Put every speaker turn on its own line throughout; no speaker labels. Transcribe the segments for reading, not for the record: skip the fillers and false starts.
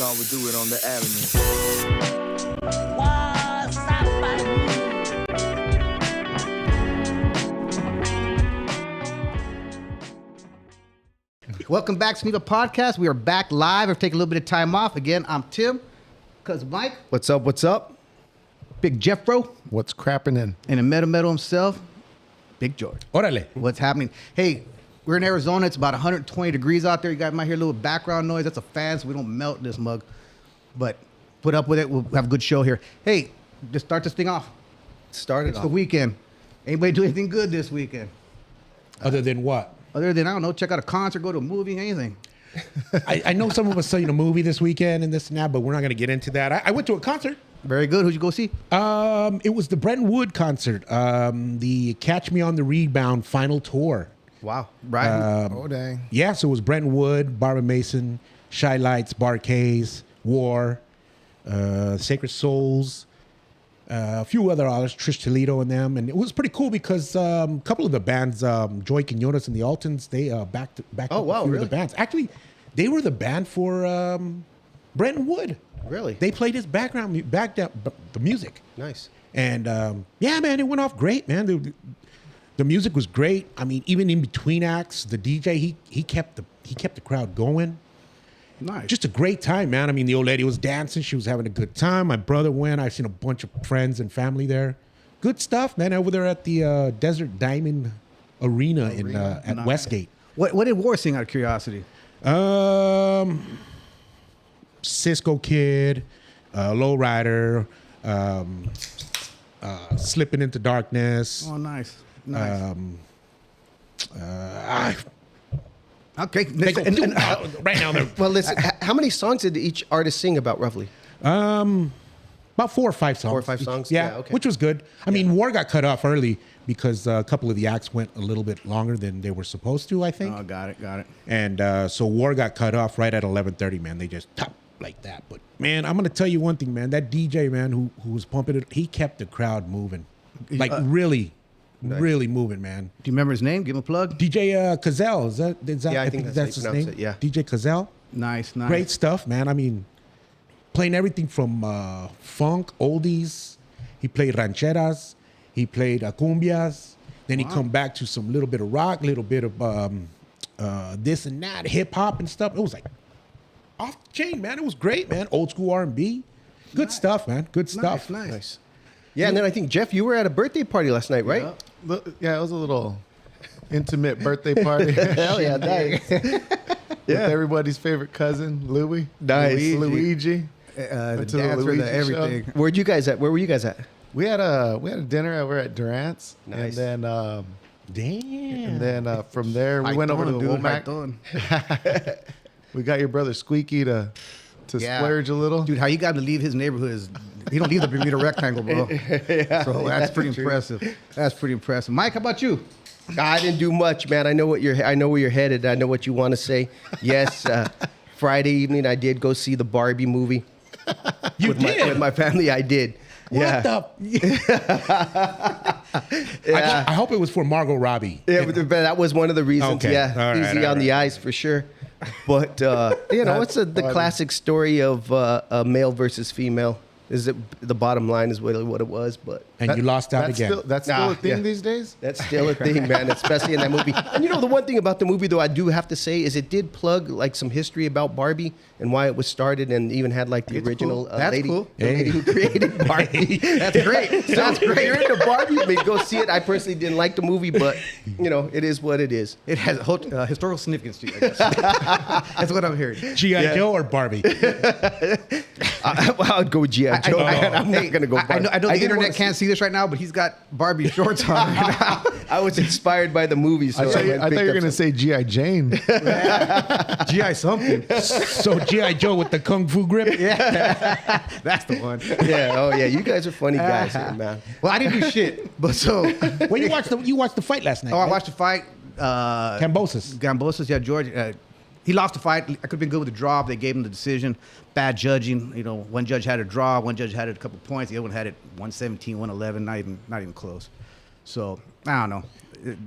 thought we'd do it on the avenue.
Waas, Sappening.
Welcome back to SeunevA Podcast. We are back live. I've taken a little bit of time off. Again, I'm Tim. Cuz Mike.
What's up? What's up?
Big Jeffro.
What's crapping in?
And a metal himself, Big George.
Órale.
What's happening? Hey, we're in Arizona. It's about 120 degrees out there. You guys might hear a little background noise. That's a fan, so we don't melt this mug. But put up with it. We'll have a good show here. Hey, just start this thing off.
Started
It's
off.
the weekend. Anybody do anything good this weekend?
Other than what?
Other than, I don't know, check out a concert, go to a movie, anything.
I know some of us saw a movie this weekend and this and that, but we're not going to get into that. I went to a concert.
Very good. Who'd you go see?
It was the Brentwood concert, the Catch Me on the Rebound final tour.
Wow. Right.
Oh, dang.
Yeah, so it was Brentwood, Barbara Mason, Shy Lights, Barkays, War, Sacred Souls, a few other artists, Trish Toledo and them. And it was pretty cool because a couple of the bands, Joy Quinones and the Altons, they backed
Oh,
up
wow,
a few
really?
of the bands. Actually, they were the band for Brentwood.
Really?
They played his backed up the music.
Nice.
And yeah, man, it went off great, man. The music was great. I mean, even in between acts, the DJ he kept the crowd going.
Nice.
Just a great time, man. I mean, the old lady was dancing. She was having a good time. My brother went. I've seen a bunch of friends and family there. Good stuff, man. Over there at the Desert Diamond Arena at
Nice.
Westgate.
What did War sing out of curiosity?
Cisco Kid, Lowrider, Slipping into Darkness.
Oh, nice. Nice.
I-
Okay.
they go right now they're
Well, listen, how many songs did each artist sing about roughly?
about 4 or 5 songs.
4 or 5 songs?
Yeah,
Yeah, okay.
which was good. I mean, War got cut off early because a couple of the acts went a little bit longer than they were supposed to, I think.
Oh, got it.
And so War got cut off right at 11:30, man. They just top like that. But, man, I'm going to tell you one thing, man. That DJ, man, who was pumping it, he kept the crowd moving. Like, really moving, man.
Do you remember his name? Give him a plug.
DJ Cazell, is that
Yeah, I think that's how you
his
pronounce
name?
it, yeah.
DJ Cazell.
Nice.
Great stuff, man. I mean, playing everything from funk, oldies. He played rancheras. He played cumbias. Then he come back to some little bit of rock, little bit of this and that, hip hop and stuff. It was like off the chain, man. It was great, man. Old school R&B. Good stuff, man. Good stuff.
Nice.
Yeah, and then I think, Jeff, you were at a birthday party last night, right?
Yeah, it was a little intimate birthday party.
Hell yeah, nice.
With everybody's favorite cousin, Louis.
Nice.
Luigi.
The
Went to the
dancer,
Luigi
the everything.
Where were you guys at?
We had a dinner over at Durant's.
Nice.
And
Damn.
then from there we went over to the Womack. We got your brother Squeaky to splurge a little.
Dude, how you got to leave his neighborhood is, he don't leave the Bermuda Rectangle, bro. So that's pretty impressive. That's pretty impressive. Mike, how about you?
I didn't do much, man. I know where you're headed. I know what you want to say. Yes, Friday evening I did go see the Barbie movie. With my family. I did.
What I hope it was for Margot Robbie.
Yeah, but that was one of the reasons.
Okay.
Yeah,
All right,
easy
all
on the
right.
eyes for sure. But it's the classic story of a male versus female. Is it the bottom line is really what it was, but
And you lost out
that's
again.
That's still a thing these days?
that's still a thing, man, especially in that movie. And the one thing about the movie, though, I do have to say is it did plug like some history about Barbie and why it was started, and even had like the
It's
original
cool. That's
lady,
cool.
the lady who created Barbie.
That's great.
That's great. If you're into Barbie, I mean, go see it. I personally didn't like the movie, but it is what it is.
It has historical significance to you, I guess. That's what I'm hearing.
G.I. Joe or Barbie?
I'd go with G.I. Joe. I'm not gonna go.
I know the
didn't
internet
wanna
can't see this right now, but he's got Barbie shorts on right now.
I was inspired by the movie, so
I thought you
went and
were
picked
going to
up
say G.I. Jane.
G.I. something.
So G.I. Joe with the kung fu grip?
That's the one.
some- Yeah. Oh yeah. You guys are funny guys, here, man.
Well, I didn't do shit, but so.
Well, you watched the fight last night.
Oh, I
right?
watched the fight.
Cambosos.
Yeah, George. He lost the fight. I could have been good with the draw. But they gave him the decision. Bad judging. One judge had a draw. One judge had it a couple points. The other one had it 117, 111. Not even close. So I don't know. It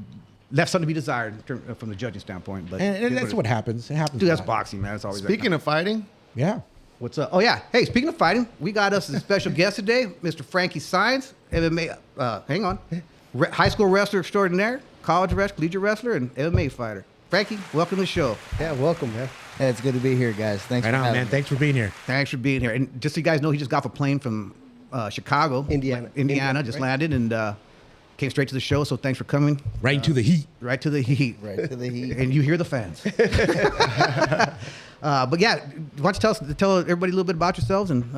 left something to be desired from the judging standpoint. But
And that's what happens. It happens.
Dude,
a
that's
lot.
boxing, man. It's always
Speaking of fighting,
Yeah.
What's up? Oh, yeah. Hey, speaking of fighting, we got us a special guest today, Mr. Frankie Saenz, MMA, hang on, high school wrestler extraordinaire, college wrestler, collegiate wrestler, and MMA fighter. Frankie, welcome to the show.
Yeah, welcome, man.
Hey, it's good to be here, guys. Thanks
Right
for
on,
having
man.
me.
Thanks for being here.
Thanks for being here. And just so you guys know, he just got off a plane from Chicago. Indiana, just landed and came straight to the show. So thanks for coming.
Right into the heat.
Right to the heat.
Right to the heat.
And you hear the fans. But yeah, why don't you tell everybody a little bit about yourselves and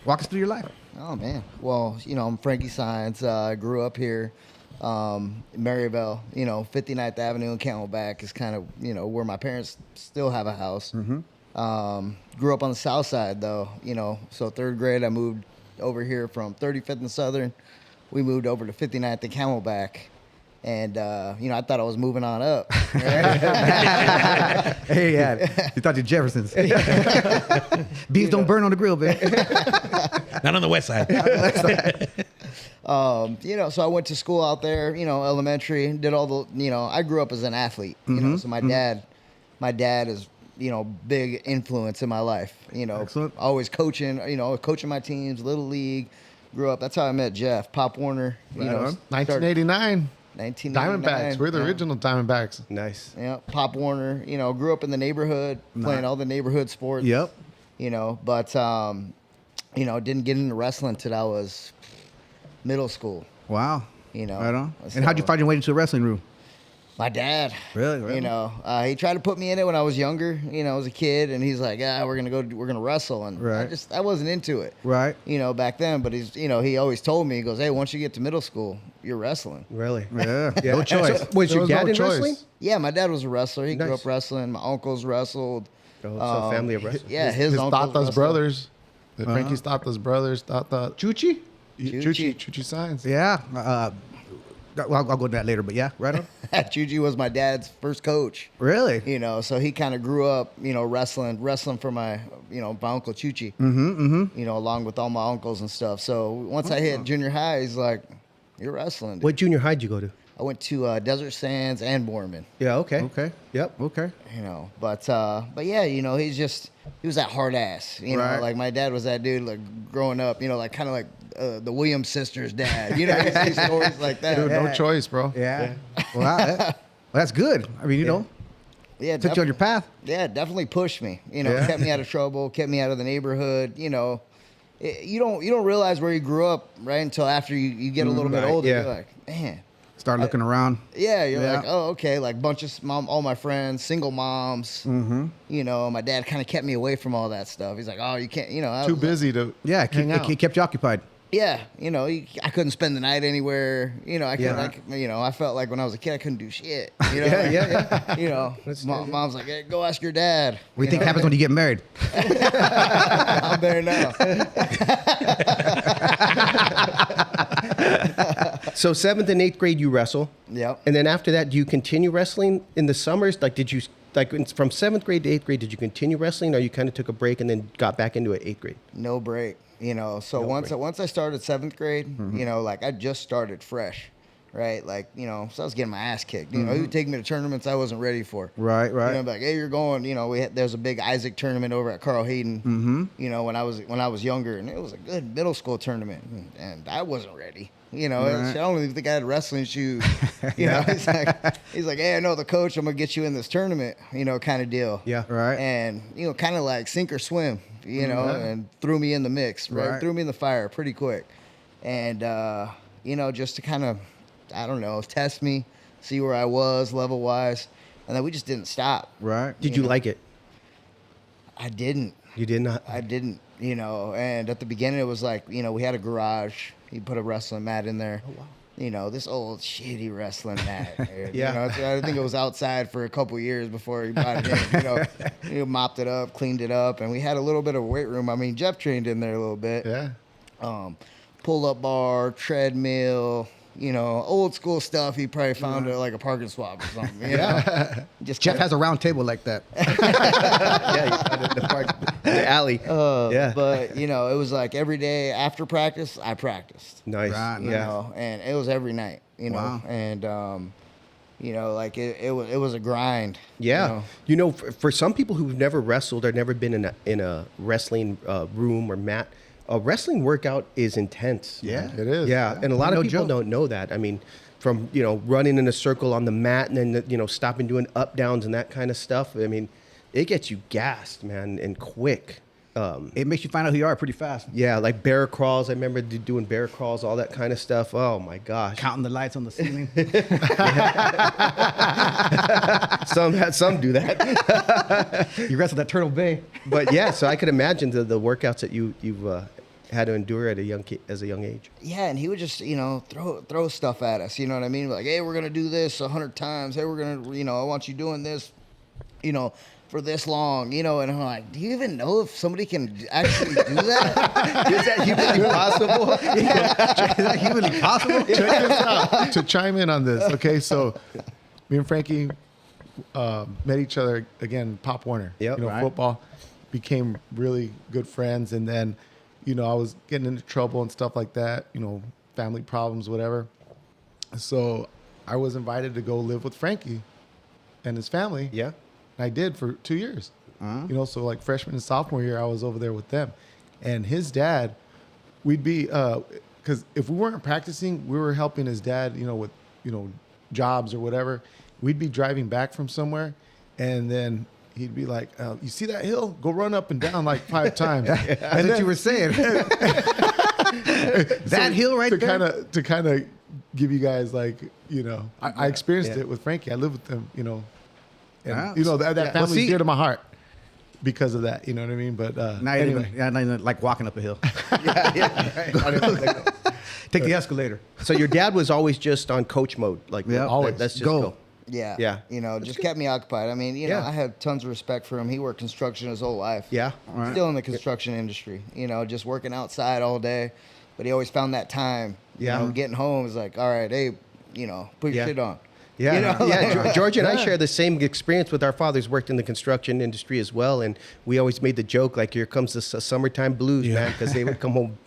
walk us through your life.
Oh, man. Well, I'm Frankie Saenz. I grew up here in Maryville. 59th Avenue and Camelback is kind of, where my parents still have a house. Grew up on the south side, though. So third grade, I moved over here from 35th and Southern. We moved over to 59th and Camelback. And, I thought I was moving on up.
Hey, yeah. You thought you're Jeffersons. Beans don't burn on the grill, baby.
Not on the west side.
So I went to school out there, elementary, did all the, I grew up as an athlete, so my dad is, big influence in my life,
Excellent.
always coaching, coaching my teams, Little League, grew up. That's how I met Jeff, Pop Warner,
Right on.
1989.
1989.
Diamondbacks. We're the original Diamondbacks.
Nice.
Yeah, Pop Warner, grew up in the neighborhood, playing all the neighborhood sports.
Yep.
But, didn't get into wrestling till I was middle school.
Wow.
Right
on. And how'd you find your way into the wrestling room?
My dad.
Really?
He tried to put me in it when I was younger, as a kid, and he's like, we're gonna wrestle, and
Right.
I wasn't into it,
Right.
back then. But he always told me, he goes, hey, once you get to middle school, you're wrestling.
Really?
Yeah. No choice.
So, was
There
your
was
dad
no
in
choice.
wrestling?
Yeah, my dad was a wrestler. He grew
Nice.
up wrestling. My uncles wrestled.
Oh, so family of wrestlers.
Yeah,
His
uncles
Tata's
wrestled.
brothers. Frankie's Tata's brothers. Tata.
Chuchi?
Chuchi Saenz.
Yeah. I'll go to that later, but yeah, right on.
Chuchi was my dad's first coach.
Really?
So he kind of grew up, wrestling for my uncle Chuchi. Along with all my uncles and stuff. So once I hit junior high, he's like, "You're wrestling." Dude.
What junior high did you go to?
I went to Desert Sands and Borman.
Yeah, okay.
Okay.
Yep.
Okay.
But yeah, he was that hard ass.
Right.
Like my dad was that dude. Like growing up, like kind of like the Williams sisters' dad. You see stories like that.
Dude, no choice, bro.
Yeah. Well, that's good. I mean,
Yeah,
took you on your path.
Yeah, definitely pushed me.
Yeah.
Kept me out of trouble, kept me out of the neighborhood. You don't realize where you grew up right until after you get a little bit
Right,
older.
yeah.
You're like, man.
Start looking around.
Yeah, you're
Yeah.
like, oh, okay. Like all my friends, single moms. My dad kind of kept me away from all that stuff. He's like, oh, you can't. I
Too
was
busy to
Yeah,
hang out.
it kept you occupied.
Yeah, I couldn't spend the night anywhere. I couldn't.
Yeah.
I felt like when I was a kid, I couldn't do shit.
Yeah.
Mom's like, hey, go ask your dad.
What do you think happens when you get married?
I'm there now.
So 7th and 8th grade, you wrestle.
Yep.
And then after that, do you continue wrestling in the summers? Like, from 7th grade to 8th grade, did you continue wrestling, or you kind of took a break and then got back into it 8th grade?
No break. So once I started 7th grade, like I just started fresh, right? Like, so I was getting my ass kicked. He would take me to tournaments I wasn't ready for.
Right.
Like, hey, you're going. There's a big Isaac tournament over at Carl Hayden. When I was younger, and it was a good middle school tournament, and I wasn't ready.
Right.
I don't even think I had wrestling shoes. He's like, hey, I know the coach. I'm gonna get you in this tournament. Kind of deal.
Yeah.
Right.
And kind of like sink or swim. And threw me in the mix. Right. Threw me in the fire pretty quick, and just to kind of, I don't know, test me, see where I was level wise, and then we just didn't stop.
Right.
Did you like it?
I didn't.
You did not?
I didn't. And at the beginning it was like, we had a garage. He put a wrestling mat in there. Oh, wow. This old shitty wrestling mat.
Yeah.
I think it was outside for a couple years before he brought it in. He mopped it up, cleaned it up, and we had a little bit of a weight room. I mean, Jeff trained in there a little bit.
Yeah.
Pull-up bar, treadmill, old school stuff. He probably found at like a parking swap or something. Just
Jeff has a round table like that.
The alley. Yeah.
But it was like every day after practice, I practiced.
Nice.
Right,
And it was every night.
Wow.
And You know, like it was a grind.
Yeah, for some people who've never wrestled or never been in a wrestling room or mat, a wrestling workout is intense.
Yeah,
It is.
Yeah, and a lot of
No
people
joke.
don't know that. I mean, from running in a circle on the mat and then stopping doing up downs and that kind of stuff. I mean, it gets you gassed, man, and quick.
It makes you find out who you are pretty fast.
Yeah, like bear crawls. I remember doing bear crawls, all that kind of stuff. Oh my gosh.
Counting the lights on the ceiling.
Some do that.
You wrestled at Turtle Bay.
But yeah, so I could imagine the workouts that you've had to endure at as a young age.
Yeah, and he would just, throw stuff at us. You know what I mean? Like, hey, we're gonna do this 100 times. Hey, we're gonna, I want you doing this, for this long. And I'm like, do you even know if somebody can actually do that?
Is that humanly possible?
Is that humanly possible?
Check this out. To chime in on this, okay? So, me and Frankie met each other again, Pop Warner.
Yep, right.
Football, became really good friends, and then, I was getting into trouble and stuff like that. Family problems, whatever. So, I was invited to go live with Frankie and his family.
Yeah.
I did for 2 years. So like freshman and sophomore year, I was over there with them. And his dad, we'd be, because if we weren't practicing, we were helping his dad, with, jobs or whatever. We'd be driving back from somewhere, and then he'd be like, you see that hill? Go run up and down like 5 times.
That's what you were saying. That hill right there.
To kind of give you guys like, I experienced it with Frankie. I lived with them, and that family's dear to my heart because of that. You know what I mean? But
Now
anyway,
not even like walking up a hill.
Right.
Take the escalator.
So your dad was always just on coach mode, like
always.
Let's just
Go.
go.
Yeah.
Yeah.
Just kept me occupied. I mean,
Yeah.
I had tons of respect for him. He worked construction his whole life.
Yeah.
Still in the construction industry, just working outside all day. But he always found that time.
Yeah.
Getting home was like, all right, hey, put your
Yeah.
shit on.
Yeah, George and I share the same experience with our fathers. Worked in the construction industry as well, and we always made the joke like, "Here comes the summertime blues, man," because they would come home,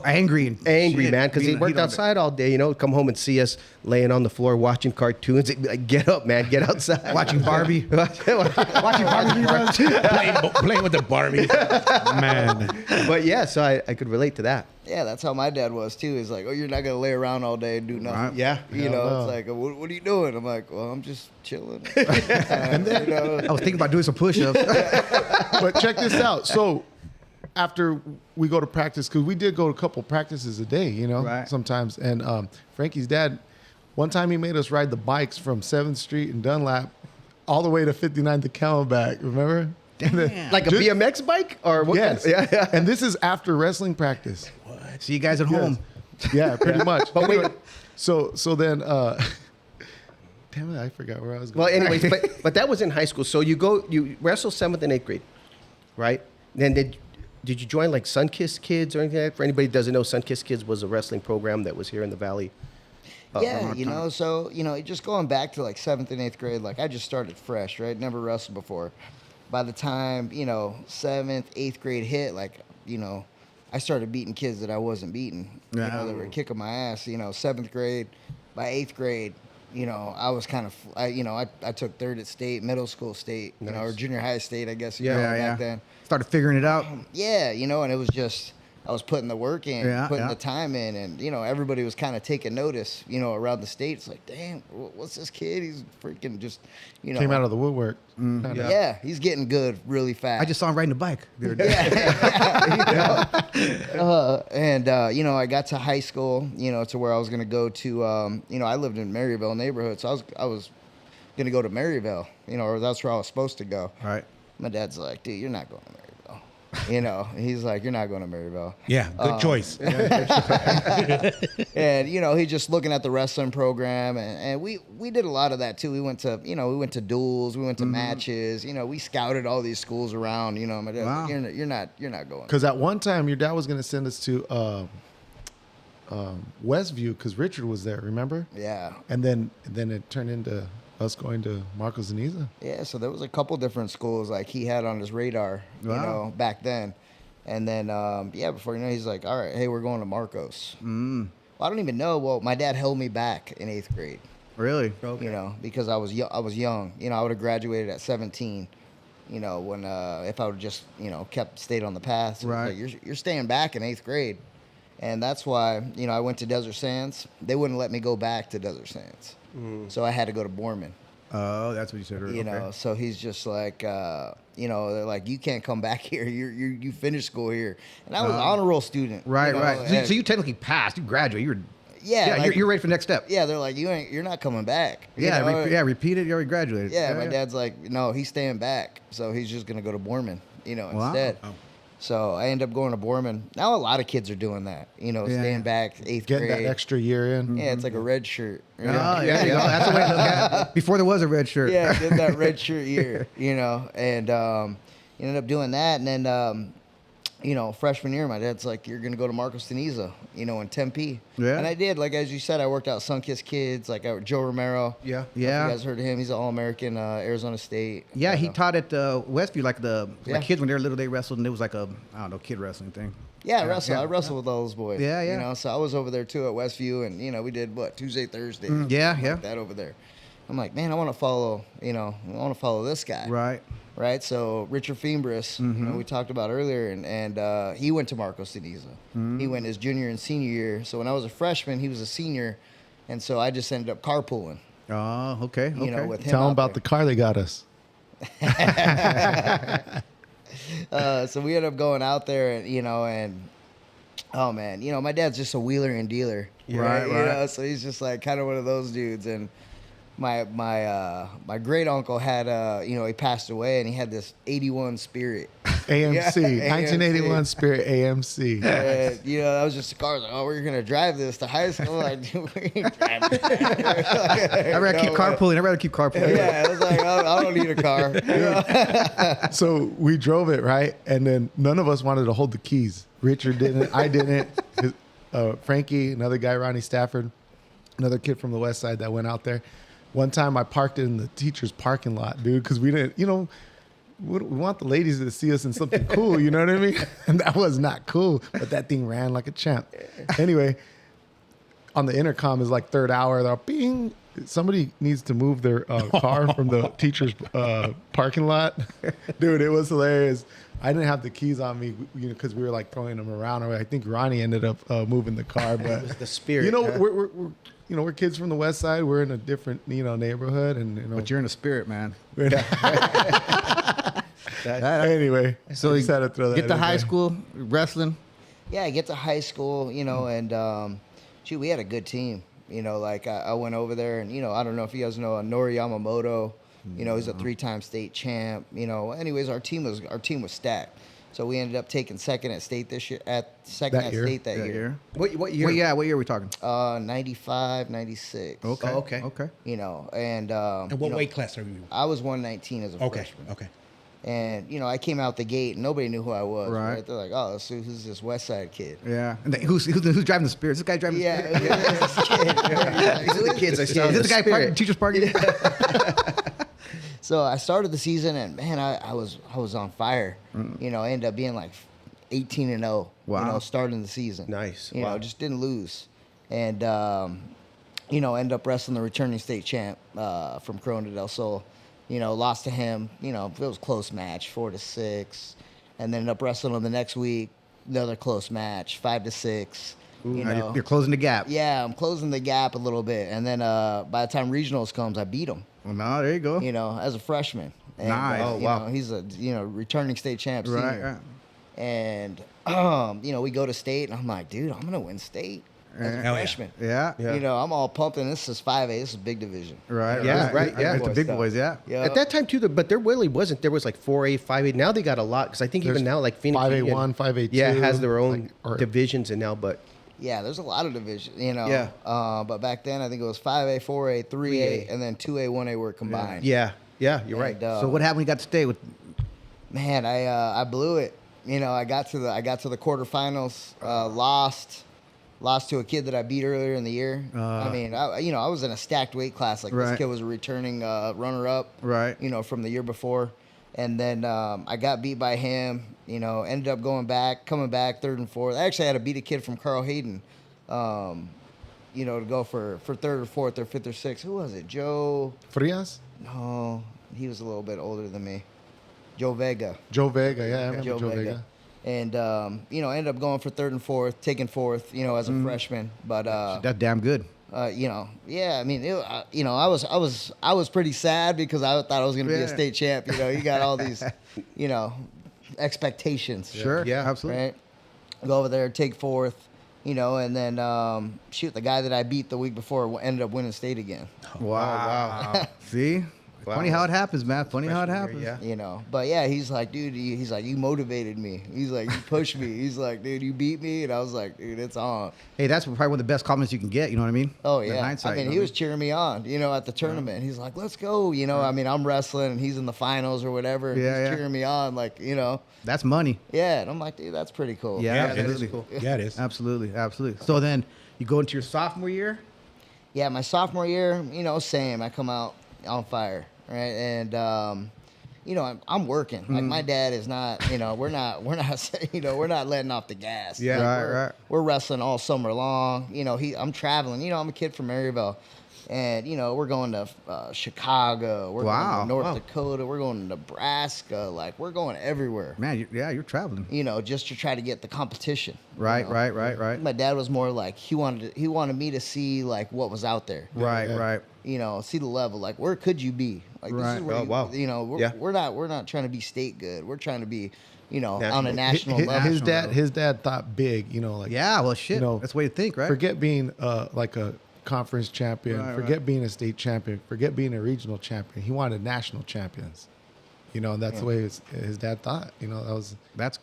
Angry,
man, because they worked outside all day. Come home and see us laying on the floor watching cartoons. They'd be like, "Get up, man, get outside."
Watching Barbie. Watching Barbie reruns.
playing with the Barbie. Man.
But yeah, so I could relate to that.
Yeah, that's how my dad was too. He's like, oh, you're not gonna lay around all day and do nothing.
Right.
Yeah.
It's like, what are you doing? I'm like, well, I'm just chilling.
I was thinking about doing some push-ups.
but check this out. So after we go to practice, because we did go to a couple practices a day,
Right.
sometimes. And Frankie's dad, one time he made us ride the bikes from 7th Street and Dunlap all the way to 59th and Camelback. Remember?
Like a BMX bike or what?
Yes.
Kind of, yeah.
And this is after wrestling practice.
See you guys at home.
Yeah, pretty much.
But wait.
So then, damn it, I forgot where I was going.
Well, anyways, but that was in high school. So you wrestle 7th and 8th grade, right? Then did you join like Sunkist Kids or anything like that? For anybody who doesn't know, Sunkist Kids was a wrestling program that was here in the Valley.
Yeah, so, just going back to like 7th and 8th grade, like I just started fresh, right? Never wrestled before. By the time, 7th, 8th grade hit, like, I started beating kids that I wasn't beating.
Yeah.
They were kicking my ass, 7th grade. By 8th grade, I was kind of, I took 3rd at state, middle school state, or junior high state, I guess, back then.
Started figuring it out.
Yeah, and it was just, I was putting the work in, putting the time in, and everybody was kind of taking notice, around the state. It's like, damn, what's this kid? He's freaking just,
Came out of the woodwork.
Yeah, he's getting good really fast.
I just saw him riding a bike the other day.
And I got to high school, to where I was gonna go to, I lived in Maryville neighborhood, so I was gonna go to Maryville, or that's where I was supposed to go.
Right.
My dad's like, dude, you're not going to Maryville. He's like, you're not going to Maryville.
Yeah, good choice.
And he's just looking at the wrestling program, and we did a lot of that too. We went to duels, we went to matches. We scouted all these schools around. My dad,
Wow.
you're not going.
Because at one time, your dad was going to send us to Westview because Richard was there, remember?
Yeah.
And then it turned into us going to Marco Zaniza.
Yeah, so there was a couple different schools like he had on his radar, back then. And then, before he's like, all right, hey, we're going to Marcos. Well, I don't even know. Well, my dad held me back in 8th grade.
Really?
You know, because I was young. You know, I would have graduated at 17. You know, when if I would just stayed on the path. So
Right.
Like, you're staying back in 8th grade, and that's why I went to Desert Sands. They wouldn't let me go back to Desert Sands, so I had to go to Borman.
Oh, that's what you said earlier.
You know, so he's just like, they're like, you can't come back here. You finished school here, and I was an honor roll student.
Right,
you know,
right.
and-
So you technically passed. You graduated.
like-
You're ready for the next step.
Yeah, they're like, you're not coming back. You
Yeah,
know?
repeat it. You already graduated.
Yeah, my dad's like, no, he's staying back, so he's just gonna go to Borman,
Wow.
instead.
Oh.
So I end up going to Borman. Now a lot of kids are doing that, staying back 8th
Getting
grade.
that extra year in.
Yeah, it's like a red shirt.
Oh, yeah. That's the way to look at it. Before there was a red shirt.
Yeah, did that red shirt year, and ended up doing that, and then freshman year, my dad's like, you're gonna go to Marcos Teniza, in Tempe.
Yeah.
And I did, like as you said, I worked out Sunkist Kids, like Joe Romero.
Yeah.
If you guys heard of him? He's an All-American, Arizona State.
Yeah, he
But,
taught at Westview, like the
Yeah.
kids when they were little, they wrestled, and it was like a, I don't know, kid wrestling thing.
Yeah, I wrestled with all those boys.
Yeah, yeah.
So I was over there too at Westview, and we did Tuesday, Thursday.
Yeah,
like
yeah.
that over there. I'm like, man, I want to follow, I want to follow this guy.
Right.
Right. So Richard Fiembris, we talked about earlier, and he went to Marcos Teniza. He went his junior and senior year. So when I was a freshman, he was a senior, and so I just ended up carpooling.
Oh, okay. Okay.
With him.
Tell them
out
about the
there.
car they got us.
So we ended up going out there, and oh man, my dad's just a wheeler and dealer.
Right.
So he's just like kind of one of those dudes, and my great uncle had he passed away, and he had this 81 Spirit.
AMC,
Yeah,
1981 Spirit AMC.
And, that was just a car. I was like, oh, we're gonna drive this to high school. Like, dude, we ain't driving that.
I'd rather keep carpooling. I'd rather keep carpooling.
Yeah, I was like, I don't need a car.
So we drove it, right? And then none of us wanted to hold the keys. Richard didn't. I didn't. Frankie, another guy, Ronnie Stafford, another kid from the West Side that went out there. One time I parked it in the teacher's parking lot, dude, because we didn't, we want the ladies to see us in something cool, you know what I mean? And that was not cool, but that thing ran like a champ. Anyway, on the intercom is like third hour, they're bing. Somebody needs to move their car from the teacher's parking lot. Dude, it was hilarious. I didn't have the keys on me, because we were like throwing them around. I think Ronnie ended up moving the car, but
It was the Spirit. Huh?
we're kids from the West Side. We're in a different, neighborhood, and
But you're in the spirit, man.
Anyway,
So
I
you
just had to throw that
get to
in
high
there.
school, wrestling.
Yeah, I get to high school, and we had a good team. Like I went over there, and I don't know if you guys know Nori Yamamoto. He's a 3-time state champ. Anyways, our team was stacked. So we ended up taking second at state this year. State that year.
What year? What year are we talking?
95, 96.
Okay.
Oh, okay.
Okay.
And
what weight class are you?
I was 119 as a
Okay.
freshman.
Okay.
And I came out the gate and nobody knew who I was.
Right.
Right? They're like, oh, so who's this West Side kid?
Yeah. And then who's driving the spirit? Is this guy driving the
Yeah,
spirit?
this kid.
These are the kids I saw.
Is this the guy
Spirit.
parking, teacher's parking?
So I started the season, and man, I was on fire. I ended up being like 18-0.
Wow.
Starting the season.
Nice.
Wow. Just didn't lose, and ended up wrestling the returning state champ from Corona del Sol. Lost to him. It was a close match, 4-6, and then ended up wrestling him the next week. Another close match, 5-6.
You're closing the gap.
Yeah, I'm closing the gap a little bit, and then by the time regionals comes, I beat him.
Well, no, there you go.
As a freshman. And,
Nice. Oh,
wow. He's a returning state champ.
Right,
Senior.
right.
And we go to state, and I'm like, dude, I'm gonna win state as a
Hell
yeah.
freshman.
Yeah.
I'm all pumping. This is 5A. This is big division.
Right.
Yeah, right, yeah.
It's the big boys. Yeah.
Yeah.
At that time too, but there really wasn't. There was like 4A, 5A. Now they got a lot because I think even
There's
now like Phoenix
5A1, 5A2.
yeah, has their own
like, or-
divisions and now. But
Yeah, there's a lot of division.
Yeah.
But back then, I think it was 5A, 4A, 3A, and then 2A, 1A were combined.
yeah, you're right.
And,
So what happened when you got to stay with?
Man, I blew it. I got to the quarterfinals. Lost to a kid that I beat earlier in the year. I was in a stacked weight class. Like
Right.
this kid was a returning runner-up.
Right.
From the year before, and then I got beat by him. Ended up coming back third and fourth. I actually had to beat a kid from Carl Hayden. to go for third or fourth or fifth or sixth. Who was it? Joe?
Frias?
No, he was a little bit older than me. Joe Vega.
Joe Vega. Yeah, I remember Joe Vega.
And ended up going for third and fourth, taking fourth, as a freshman. But
That's damn good.
yeah. I mean, I was pretty sad because I thought I was going to be a state champ. You got all these, expectations.
Sure.
Yeah.
Absolutely.
Right. Go over there, take fourth, and then the guy that I beat the week before ended up winning state again.
Wow. See?
Wow.
Funny how it happens, man. Funny how it happens.
Yeah.
But yeah, he's like, dude, he's like, you motivated me. He's like, you pushed me. He's like, dude, you beat me. And I was like, dude, it's on.
Hey, that's probably one of the best compliments you can get. You know what I mean?
Oh,
In
yeah.
hindsight,
I mean,
you know
he
what
was cheering me on, at the tournament. He's like, let's go. I mean, I'm wrestling and he's in the finals or whatever. And
Yeah,
he's
yeah.
cheering me on, like,
That's money.
Yeah. And I'm like, dude, that's pretty cool.
Yeah,
Yeah, that is
absolutely.
cool.
Yeah, it is.
Absolutely. So then you go into your sophomore year.
Yeah, my sophomore year, same. I come out on fire, right? And I'm working. Like my dad is not, we're not we're not letting off the gas.
Yeah,
Like,
right.
We're wrestling all summer long. I'm traveling. I'm a kid from Maryville, and we're going to Chicago. We're going to North Dakota. We're going to Nebraska. Like we're going everywhere.
Man, you're traveling.
Just to try to get the competition.
Right.
My dad was more like he wanted me to see like what was out there.
Right.
See the level. Like where could you be? Like
Right.
this is where
Oh, wow.
we're not trying to be state good. We're trying to be, on a national level.
His dad thought big. Like
Yeah. Well, shit. That's the way to think, right?
forget being like a conference champion.
Right,
Forget being a state champion. Forget being a regional champion. He wanted national champions. And that's the way his dad thought.
That's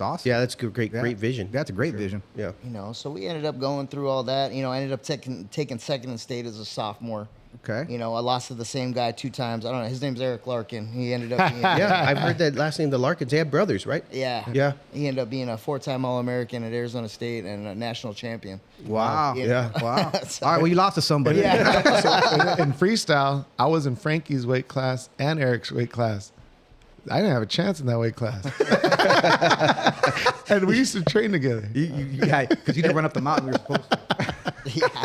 awesome.
Yeah, that's good. Great vision.
That's a great vision.
Yeah.
So we ended up going through all that. I ended up taking second in state as a sophomore.
Okay.
I lost to the same guy 2 times. I don't know. His name's Eric Larkin. He ended up being
Yeah, I've heard that last name, the Larkins. They have brothers, right?
Yeah.
Yeah.
He ended up being a 4-time All-American at Arizona State and a national champion.
Wow.
Yeah.
Wow. All right. Well, you lost to somebody.
Yeah.
So in freestyle, I was in Frankie's weight class and Eric's weight class. I didn't have a chance in that weight class. And we used to train together.
Yeah, because you didn't run up the mountain we were supposed to.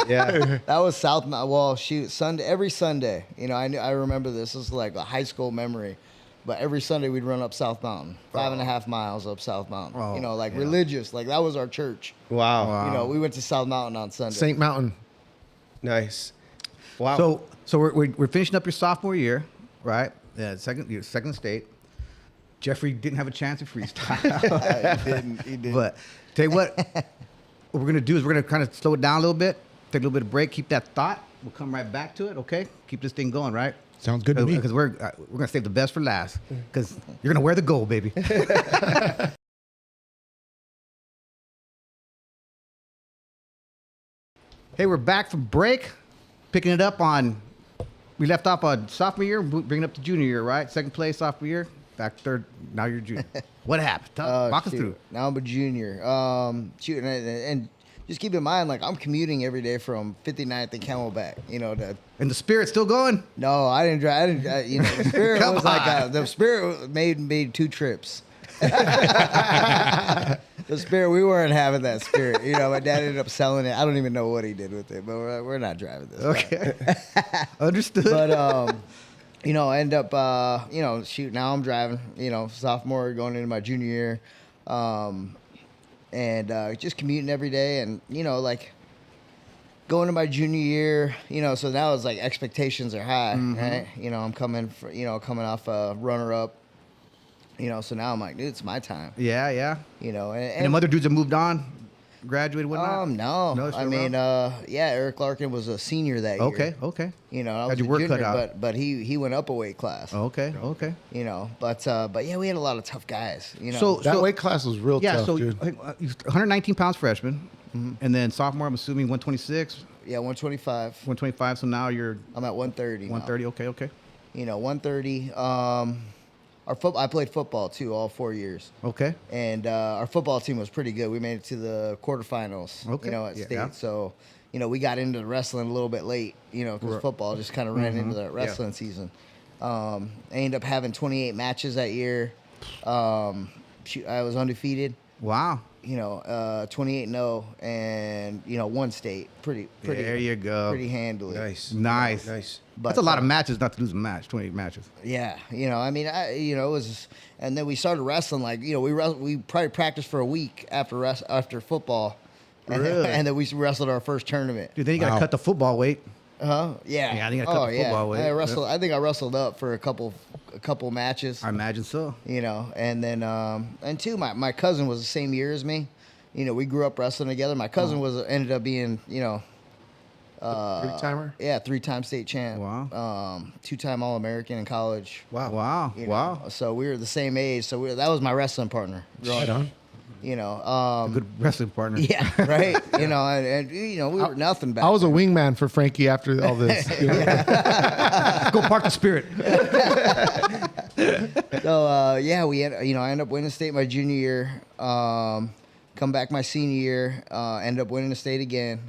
Yeah.
That was South Mountain. Well, shoot, every Sunday. I remember this. This is like a high school memory. But every Sunday we'd run up South Mountain, 5.5 miles up South Mountain.
Oh,
religious. Like that was our church.
Wow.
We went to South Mountain on Sunday.
St. Mountain.
Nice. Wow.
So we're finishing up your sophomore year, right? Yeah, second state. Jeffrey didn't have a chance in freestyle.
He didn't.
But tell you what we're gonna do is we're gonna kind of slow it down a little bit, take a little bit of break, keep that thought. We'll come right back to it. Okay, keep this thing going, right?
Sounds good to me.
Because we're gonna save the best for last. Because you're gonna wear the gold, baby. Hey, we're back from break, picking it up on. We left off on sophomore year, bringing it up to junior year, right? Second place sophomore year, back third. Now you're junior. What happened? Walk us through.
Now I'm a junior. And just keep in mind, like I'm commuting every day from 59th and Camelback.
And the spirit's still going.
No, I didn't drive. The Spirit was like the Spirit made 2 trips. The Spirit, we weren't having that Spirit. My dad ended up selling it. I don't even know what he did with it, but we're not driving this.
Okay, understood.
But I end up shoot. Now I'm driving. Sophomore going into my junior year, and just commuting every day, and like going to my junior year. So now it's like expectations are high, right? I'm coming off a runner up. So now I'm like, dude, it's my time.
Yeah.
And
And the other dudes have moved on, graduated, whatnot.
No. I mean, Eric Larkin was a senior that year.
Okay.
I was
Had your
a
work
junior,
cut out.
but he went up a weight class.
Okay.
But yeah, we had a lot of tough guys.
That weight class was real tough, dude.
119 pounds freshman, and then sophomore, I'm assuming 126,
yeah, 125.
125. So now you're
I'm at 130.
130. Okay.
130. I played football too, all 4 years.
Okay.
And our football team was pretty good. We made it to the quarterfinals.
Okay.
At state.
Yeah.
So, we got into the wrestling a little bit late. Because football just kind of ran into that wrestling season. I ended up having 28 matches that year. I was undefeated.
Wow.
28-0, and one state, pretty.
There you go.
Pretty handily.
Nice.
Nice.
But,
That's a lot of matches not to lose a match. 28 matches.
Yeah, it was, and then we started wrestling. Like, we probably practiced for a week after football,
Really?
and then we wrestled our first tournament.
Dude, then you got to
Wow.
cut the football weight.
Yeah.
Yeah, I think I cut the football weight.
I think I wrestled up for a couple matches.
I imagine so.
And then and two, my cousin was the same year as me. We grew up wrestling together. My cousin ended up being
Three-timer?
yeah, 3-time state champ.
Wow.
2-time All-American in college.
Wow.
you know.
Wow.
So we were the same age. So that was my wrestling partner.
Right on.
Good wrestling partner.
Yeah, right. And we were nothing back
I was a
then.
wingman for Frankie after all this.
Go park the spirit.
So I ended up winning state my junior year. Come back my senior year. End up winning the state again.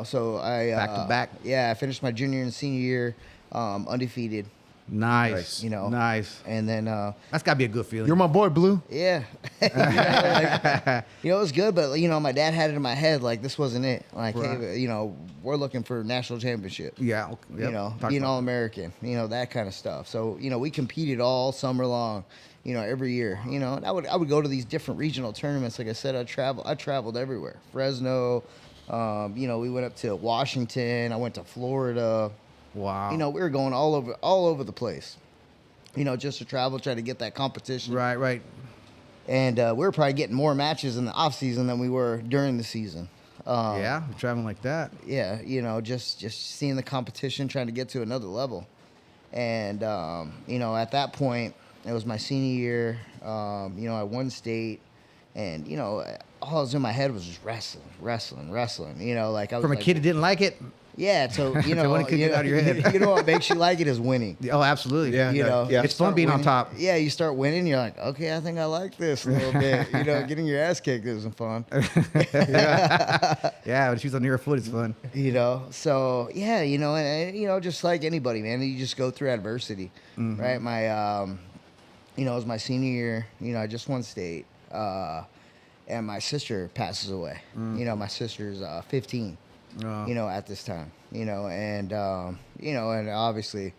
So I
Back to back.
Yeah, I finished my junior and senior year undefeated.
Nice.
Nice.
Nice.
And then
That's got to be a good feeling.
You're my boy, Blue.
yeah, it was good, but my dad had it in my head like this wasn't it. Like,
Right.
hey, we're looking for national championship.
Yeah. Okay. Talk
Being
about
All-American, that kind of stuff. So, we competed all summer long, every year. And I would go to these different regional tournaments. Like I said, I traveled everywhere. Fresno, we went up to Washington. I went to Florida.
Wow.
We were going all over the place. Just to travel, try to get that competition.
Right.
And we were probably getting more matches in the off season than we were during the season.
Yeah. You're traveling like that.
Yeah, just seeing the competition, trying to get to another level. And at that point, it was my senior year. I won state, and all that was in my head was just wrestling. Like I was
From a
like,
kid who didn't like it.
Yeah, so
When it could get out of your head.
You know what makes you like it is winning.
Oh, absolutely.
Yeah.
It's fun
Start
being on
winning.
top.
Yeah, you start winning, you're like, okay, I think I like this a little bit. Getting your ass kicked isn't fun.
Yeah, when she's on your foot, it's fun.
So yeah, and just like anybody, man, you just go through adversity, right? My, it was my senior year. I just won state, and my sister passes away. My sister's 15. At this time, and obviously,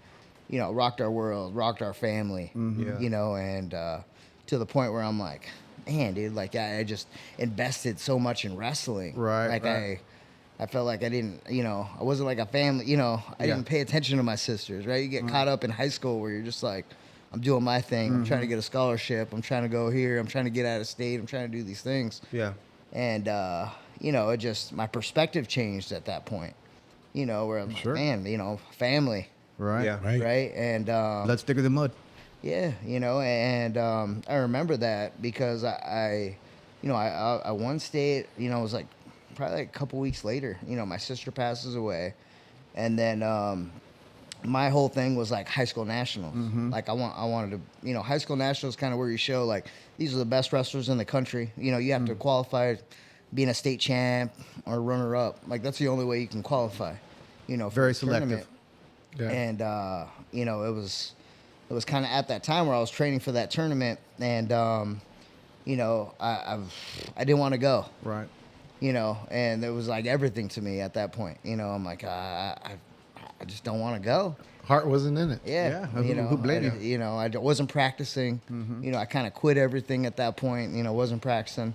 rocked our world, rocked our family, and to the point where I'm like, man, dude, like I just invested so much in wrestling.
Right,
Like
right.
I felt like I didn't, I wasn't like a family, I didn't pay attention to my sisters, right? You get caught up in high school where you're just like, I'm doing my thing. I'm trying to get a scholarship. I'm trying to go here. I'm trying to get out of state. I'm trying to do these things.
Yeah.
And, it just, my perspective changed at that point, where I'm
Sure.
like, man, family,
Right.
Yeah.
Right.
right? And,
Blood's thicker than mud.
yeah, and I remember that because I won state, it was like probably like a couple weeks later, my sister passes away. And then, my whole thing was like high school nationals. Like I wanted to, high school nationals kind of where you show like, these are the best wrestlers in the country. You have to qualify being a state champ or runner up. Like that's the only way you can qualify, for
Very
a tournament.
selective.
Yeah.
And it was kind of at that time where I was training for that tournament, and I didn't want to go,
Right.
and it was like everything to me at that point. I'm like I just don't want to go.
Heart wasn't in it.
Yeah,
Yeah, who blamed you?
I wasn't practicing. I kind of quit everything at that point. Wasn't practicing,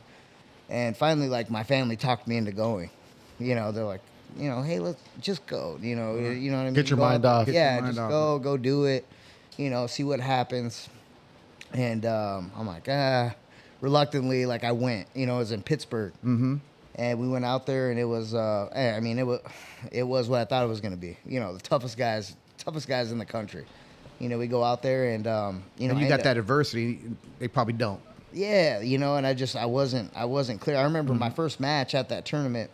and finally, like my family talked me into going. They're like, hey, let's just go. You know what I mean?
Get your
Go
mind
out
off.
there.
Get your
Yeah,
mind
just
off.
go do it. See what happens. And I'm like, reluctantly, like I went. It was in Pittsburgh. And we went out there, and it was, it was what I thought it was going to be. The toughest guys in the country. We go out there, and
And you got that adversity, they probably don't.
yeah, and I wasn't clear. I remember my first match at that tournament.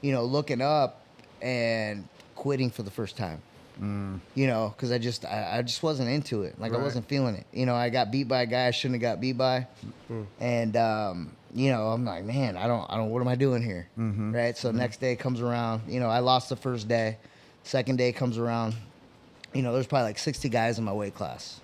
Looking up and quitting for the first time. Because I just wasn't into it. Like I
Right.
wasn't feeling it. I got beat by a guy I shouldn't have got beat by, and I'm like, man, I don't. What am I doing here? Right. So next day comes around. I lost the first day. Second day comes around. there's probably like 60 guys in my weight class.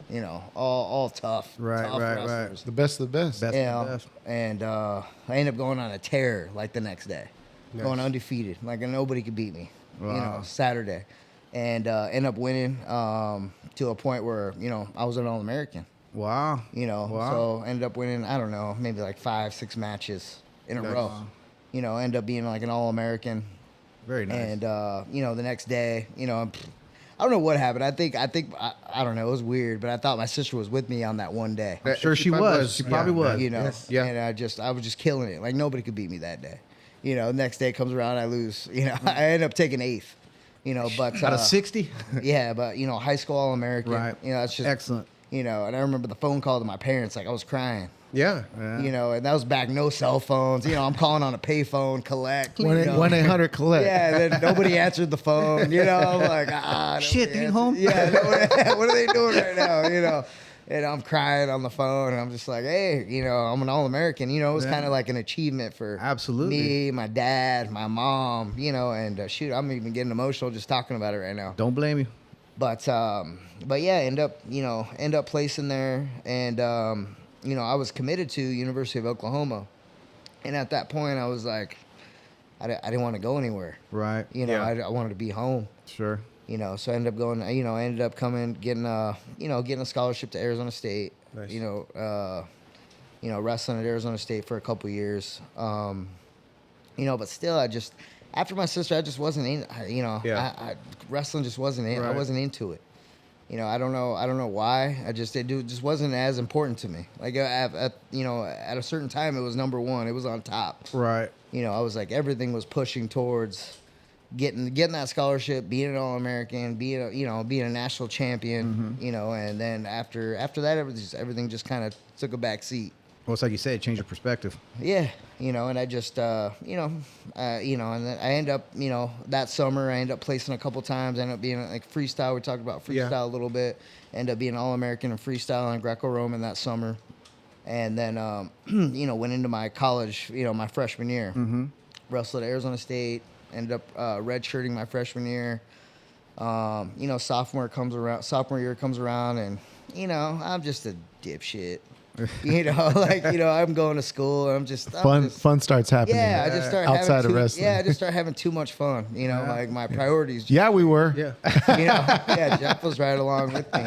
All tough.
Right,
tough
right,
wrestlers.
The best of the best.
Best
You
of the
know,
best.
and I ended up going on a tear like the next day, going undefeated, like nobody could beat me.
Wow.
Saturday, and end up winning to a point where I was an All-American.
Wow. Wow.
So ended up winning. I don't know, maybe like 5-6 matches in a row. End up being like an All-American.
Very nice.
And the next day, I don't know what happened. I think I don't know. It was weird, but I thought my sister was with me on that one day.
I'm sure she was. She probably was.
Yeah. And I was just killing it. Like nobody could beat me that day. Next day comes around, I lose. I end up taking 8th. But
Out of 60?
yeah, but high school All-American.
Right.
It's just
Excellent.
And I remember the phone call to my parents. Like I was crying.
Yeah.
And that was back, no cell phones. I'm calling on a payphone, collect.
1-800 collect.
Yeah, and then nobody answered the phone. I'm like,
Shit,
nobody
ain't
answered.
home?
Yeah, what are they doing right now? And I'm crying on the phone, and I'm just like, hey, I'm an All-American. It was kind of like an achievement for
Absolutely.
me, my dad, my mom. And shoot, I'm even getting emotional just talking about it right now.
Don't blame you.
But yeah, end up placing there, and I was committed to University of Oklahoma, and at that point I was like, I didn't want to go anywhere.
Right.
I wanted to be home.
Sure.
So I ended up going. I ended up getting a scholarship to Arizona State.
Nice.
Wrestling at Arizona State for a couple years. But still, after my sister, I just wasn't in. Wrestling just wasn't in. I
Right.
wasn't into it. I don't know why. It just wasn't as important to me. Like at a certain time, it was number one. It was on top.
Right.
I was like, everything was pushing towards getting that scholarship, being an All-American, being a national champion. And then after that, everything just kind of took a back seat.
Well, it's like you said, it changed your perspective.
Yeah, and I just, and then I end up, that summer, I end up placing a couple times. I end up being like freestyle. We talked about freestyle a little bit. End up being All-American in freestyle and Greco-Roman that summer. And then, went into my college, my freshman year. Wrestled at Arizona State. Ended up redshirting my freshman year. Sophomore year comes around, and I'm just a dipshit. I'm going to school. I'm just
Fun starts happening.
Yeah, I just start
outside
having
of wrestling.
Yeah, I just start having too much fun. Like my priorities. Just,
Yeah, we were.
yeah, Jeff was right along with me.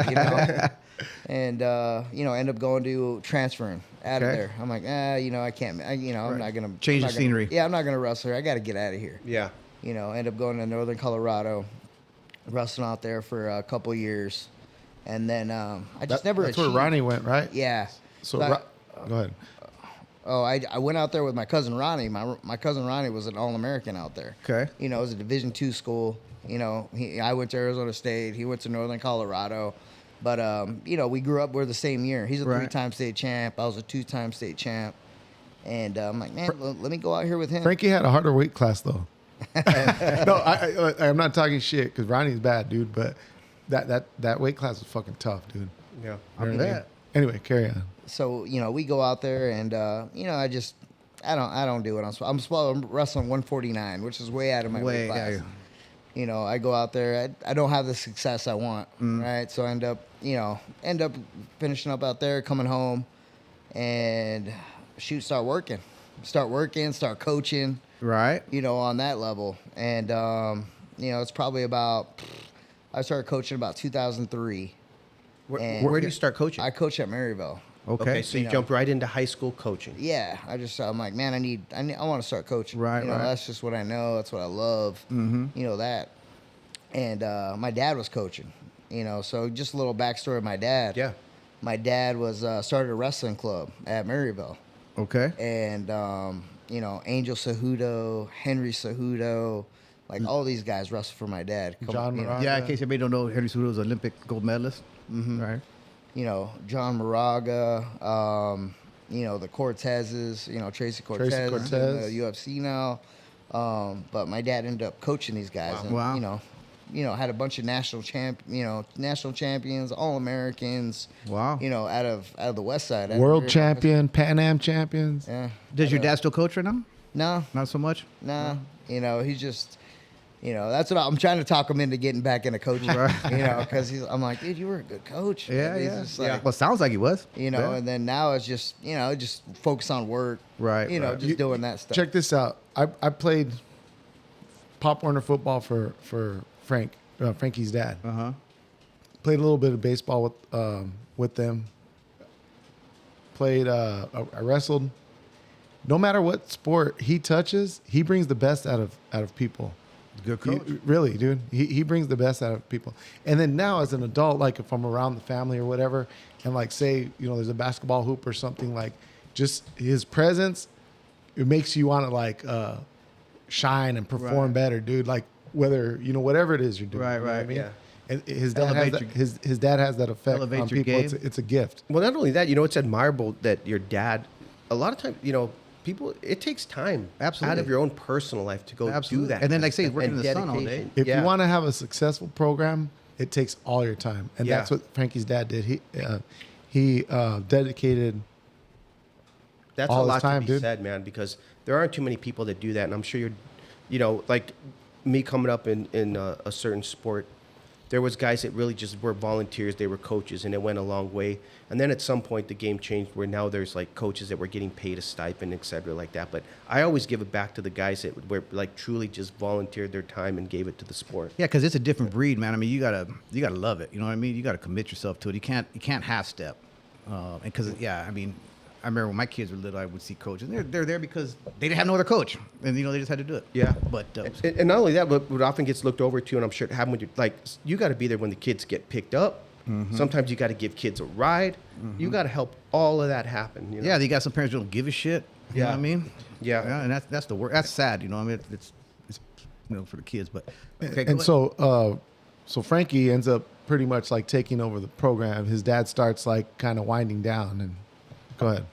And end up going to transferring out of
Okay.
there. I'm like, I can't. I'm not gonna
Change
I'm
the
not gonna-
scenery.
Yeah, I'm not gonna wrestle here. I got to get out of here.
Yeah.
End up going to Northern Colorado, wrestling out there for a couple years, and then I just never.
That's where
achieved-
Ronnie went, right?
Yeah.
So,
So
go ahead.
I went out there with my cousin Ronnie. My cousin Ronnie was an All-American out there.
Okay.
It was a Division II school. I went to Arizona State. He went to Northern Colorado. But, we grew up. We're the same year. He's a
Right.
3-time state champ. I was a 2-time state champ. And I'm like, man, let me go out here with him.
Frankie had a harder weight class though. No, I'm not talking shit because Ronnie's bad, dude. But that weight class was fucking tough, dude.
Yeah.
I bet.
Anyway, carry on.
So, we go out there and, I don't do it. I'm wrestling 149, which is way out of my weight class. I go out there. I don't have the success I want, right? So I end up finishing up out there, coming home, and start working, start coaching,
Right.
on that level. And it's probably I started coaching about 2003.
Where do you start coaching?
I coached at Maryville.
Okay.
So you jumped right into high school coaching.
Yeah, I'm like, man, I want to start coaching.
Right, right.
That's just what I know. That's what I love. That. And my dad was coaching. So just a little backstory of my dad.
Yeah.
My dad was started a wrestling club at Maryville,
Okay.
and Angel Cejudo, Henry Cejudo, like all these guys wrestled for my dad.
John Moraga.
Yeah, in case anybody don't know, Henry Cejudo was an Olympic gold medalist. Right.
John Moraga, the Cortezes, Tracy Cortez, in
Cortez.
the UFC now. But my dad ended up coaching these guys, and
Wow.
had a bunch of national champions, All-Americans.
Wow.
Out of the West Side,
World champion, Pan Am champions.
Yeah.
Does your dad still coach right now?
No,
Not so much.
no. He's just. You know, that's what I'm trying to talk him into getting back into coaching. You know, because I'm like, dude, you were a good coach.
Yeah,
And he's
yeah.
just like,
Well, sounds like he was.
you know,
Yeah.
and then now it's just, you know, just focus on work.
Right,
You know,
right.
just doing that stuff.
Check this out. I played Pop Warner football for Frankie's dad. Played a little bit of baseball with them. Played. I wrestled. No matter what sport he touches, he brings the best out of people.
Good coach.
Really, dude. He brings the best out of people. And then now as an adult, like if I'm around the family or whatever, and like say, you know, there's a basketball hoop or something, like just his presence, it makes you want to like shine and perform better, dude. Like whether, you know, whatever it is you're doing.
Right,
you know what
right.
I mean?
Yeah.
And his dad has
Elevate
that, his dad has that effect
Elevate
on
your
people.
game.
It's a gift.
Well, not only that, you know, it's admirable that your dad, a lot of times, you know, people, it takes time
Absolutely.
out of your own personal life to go
Absolutely.
do that.
And then,
kind
like
of
say,
stuff,
working
and
in the sun all day.
dedication.
If
Yeah.
you want to have a successful program, it takes all your time, and
Yeah.
that's what Frankie's dad did. He dedicated.
That's
all
a
his
lot
time,
to be
dude.
said, man, because there aren't too many people that do that. And I'm sure you're, you know, like me coming up in a certain sport, there was guys that really just were volunteers. They were coaches, and it went a long way. And then at some point, the game changed where now there's like coaches that were getting paid a stipend, et cetera, like that. But I always give it back to the guys that were like truly just volunteered their time and gave it to the sport.
Yeah, because it's a different breed, man. I mean, you gotta love it. You know what I mean? You gotta commit yourself to it. You can't half step. And because I mean, I remember when my kids were little, I would see coaches. They're there because they didn't have no other coach, and you know they just had to do it.
Yeah.
But
And not only that, but what often gets looked over too, and I'm sure it happened with you, like you got to be there when the kids get picked up. Sometimes you got to give kids a ride. You got to help all of that happen. You know?
yeah, you got some parents who don't give a shit. You know
Yeah.
what I mean?
Yeah.
and that's the worst. That's sad. You know, I mean, it's you know for the kids, but okay,
And
go ahead.
so Frankie ends up pretty much like taking over the program. His dad starts like kind of winding down. And go ahead.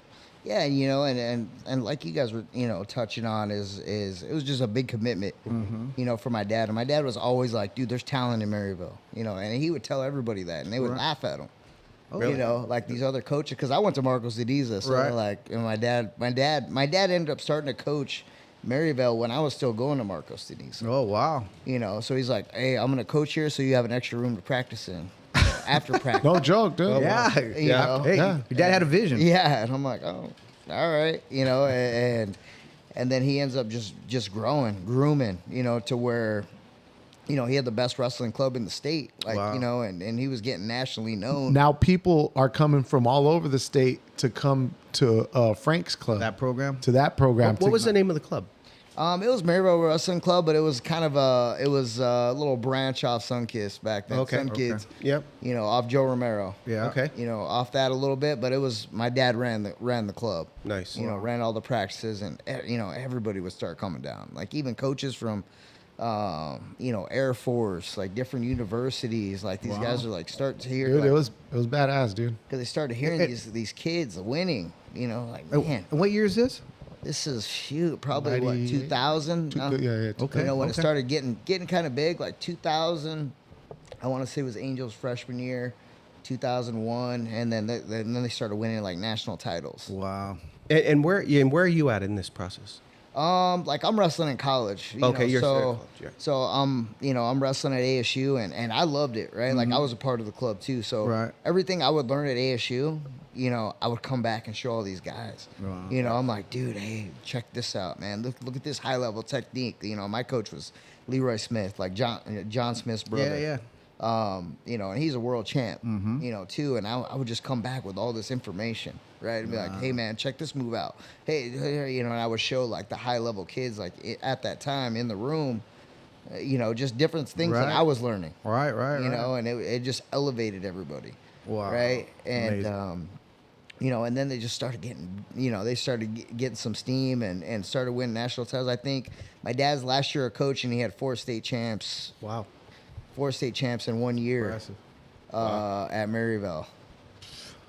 Yeah, you know, and like you guys were, you know, touching on is it was just a big commitment, you know, for my dad. And my dad was always like, dude, there's talent in Maryville, you know, and he would tell everybody that, and they would laugh at him. You know, like these other coaches, because I went to Marcos de Diza, so
Right.
like, and my dad ended up starting to coach Maryville when I was still going to Marcos de Diza.
Oh wow.
You know, so he's like, hey, I'm gonna coach here, so you have an extra room to practice in after practice.
No joke, dude.
Yeah.
You know?
Hey,
Yeah.
your dad had a vision.
Yeah, and I'm like, oh, all right, you know, and then he ends up just grooming, you know, to where, you know, he had the best wrestling club in the state, like,
Wow.
you know, and he was getting nationally known.
Now people are coming from all over the state to come to Frank's club.
That program?
To that program.
What was the name of the club?
It was Maryville Wrestling Club, but it was kind of a little branch off Sunkiss back then.
Okay,
Sunkids,
Yep.
you know, off Joe Romero.
Yeah.
Okay.
You know, off that a little bit, but it was my dad ran the club.
Nice.
You know, ran all the practices, and you know, everybody would start coming down. Like even coaches from, you know, Air Force, like different universities. Like these guys are like start to hear,
Dude,
like,
it was badass, dude.
because they started hearing these kids winning. You know, like man,
And what year is this?
this is probably
98?
2000.
Yeah, yeah.
Okay.
You know, when it
okay.
started getting kind of big, like 2000, I want to say it was Angels freshman year, 2001, and then they started winning like national titles.
Wow.
And where are you at in this process?
Like I'm wrestling in college. You
Okay,
know,
you're still in
so
college, yeah.
so I'm wrestling at ASU, and I loved it, right? Like I was a part of the club too. So
Right.
everything I would learn at ASU, you know, I would come back and show all these guys.
Wow.
You know, I'm like, dude, hey, check this out, man. Look at this high level technique. You know, my coach was Leroy Smith, like John Smith's brother.
Yeah.
You know, and he's a world champ, you know, too. And I would just come back with all this information, right? And be like, hey, man, check this move out. Hey, you know, and I would show like the high level kids, like at that time in the room, you know, just different things that
Right.
I was learning,
Right.
you know, and it just elevated everybody.
Wow.
Right. And,
Amazing.
you know, and then they just started getting, you know, they started getting some steam and started winning national titles. I think my dad's last year a coach, and he had 4 state champs.
Wow.
4 state champs in 1 year
Impressive.
at Maryville.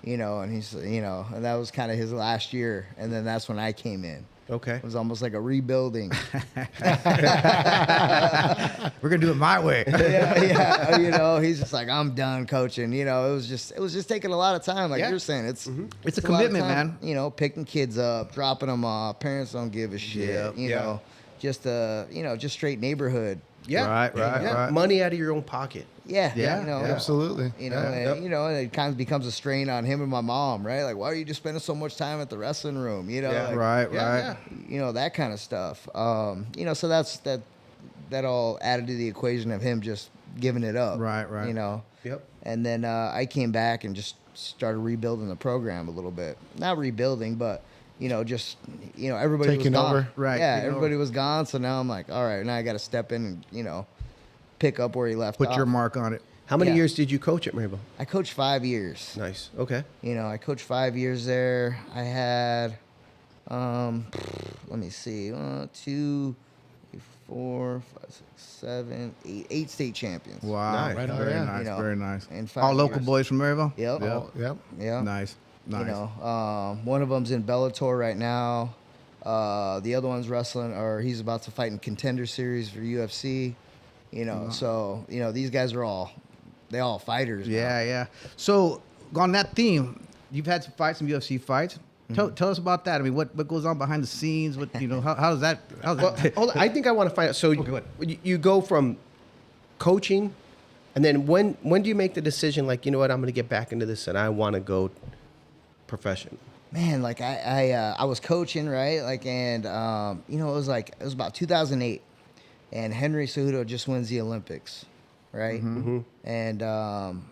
You know, and he's, you know, and that was kind of his last year. And then that's when I came in.
Okay.
It was almost like a rebuilding.
We're gonna do it my way.
yeah, you know, he's just like, I'm done coaching. You know, it was just taking a lot of time. Like
Yeah.
you're saying, it's
It's a
lot of
commitment,
time,
man.
You know, picking kids up, dropping them off. Parents don't give a shit.
Yeah,
You
yeah.
know, just you know, just straight neighborhood.
Yeah.
Right, right,
Yeah.
right.
Money out of your own pocket.
Yeah,
Yeah,
you know,
Absolutely.
You know,
Yeah.
and, you know, and it kind of becomes a strain on him and my mom, right? Like, why are you just spending so much time at the wrestling room? You know,
Yeah.
like,
Right,
Yeah,
right.
yeah.
you know, that kind of stuff. You know, so that all added to the equation of him just giving it up.
Right, right.
You know.
Yep.
And then I came back and just started rebuilding the program a little bit. Not rebuilding, but you know, just you know, everybody
Taking
was gone.
over.
Right,
Yeah,
taking
everybody
over.
was gone. So now I'm like, all right, now I got to step in and you know, pick up where he left
Put
off.
your mark on it.
How many
Yeah.
years did you coach at Maryville?
I coached 5 years.
Nice. Okay.
You know, I coached 5 years there. I had, let me see, 2, 3, 4, 5, 6, 7, 8, 8 state champions.
Wow.
Nice.
Right on,
Very
yeah.
nice.
You know,
Very nice.
in 5
All local
years.
boys from Maryville?
Yep.
Oh, yep.
Yeah.
Nice. Nice.
You know, one of them's in Bellator right now. The other one's wrestling, or he's about to fight in Contender Series for UFC. You know, so you know these guys are they all fighters. now.
Yeah, yeah. So on that theme, you've had some fights, some UFC fights. Tell us about that. I mean, what goes on behind the scenes? What you know? How does that?
Well, hold on. I think I want to find out. So
go ahead.
you go from coaching, and then when do you make the decision? Like, you know what, I'm going to get back into this, and I want to go professional.
Man, like I was coaching, right? Like, and you know, it was about 2008, and Henry Cejudo just wins the Olympics, right? And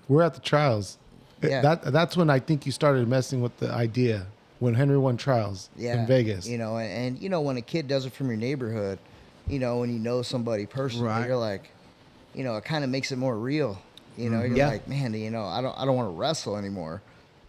We're at the trials.
Yeah.
That's when I think you started messing with the idea when Henry won trials
yeah,
in Vegas.
you know, and you know when a kid does it from your neighborhood, you know, when you know somebody personally,
Right.
you're like, you know, it kind of makes it more real. You know, you're
Yeah.
like, man, you know, I don't want to wrestle anymore,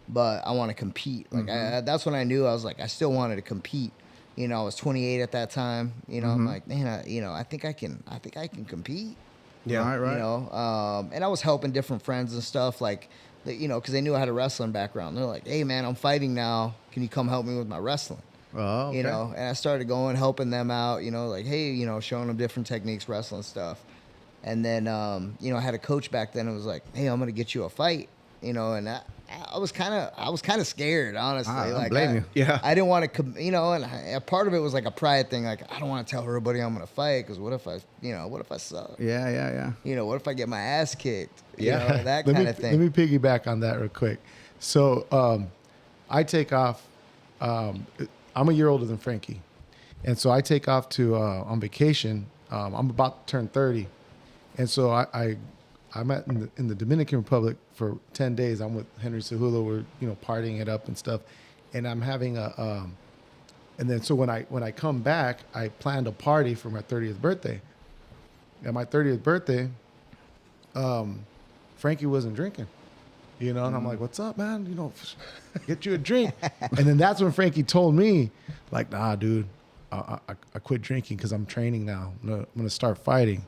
but I want to compete. Like that's when I knew I was like, I still wanted to compete. You know, I was 28 at that time. You know, I'm like, man, I think I can compete.
Yeah.
Right, right.
You know, and I was helping different friends and stuff like, you know, because they knew I had a wrestling background. They're like, hey man, I'm fighting now. Can you come help me with my wrestling?
Oh, okay.
You know, and I started going, helping them out, you know, like, hey, you know, showing them different techniques, wrestling stuff. And then, you know, I had a coach back then who was like, hey, I'm going to get you a fight, you know, and I was kind of scared, honestly.
I don't
like,
blame you.
Yeah.
I didn't want to, you know, and a part of it was like a pride thing. Like, I don't want to tell everybody I'm going to fight because what if I suck?
Yeah, yeah, yeah.
You know, what if I get my ass kicked? You
Yeah.
know, that
Let
kind
me
of thing.
let me piggyback on that real quick. So I take off. I'm a year older than Frankie, and so I take off to on vacation. I'm about to turn 30, and so I'm in the Dominican Republic for 10 days. I'm with Henry Cejudo. We're partying it up and stuff, and I'm having and then so when I come back, I planned a party for my 30th birthday. At my 30th birthday, Frankie wasn't drinking, and I'm like, what's up, man? Get you a drink. And then that's when Frankie told me, like, nah, dude, I quit drinking because I'm training now. I'm gonna start fighting.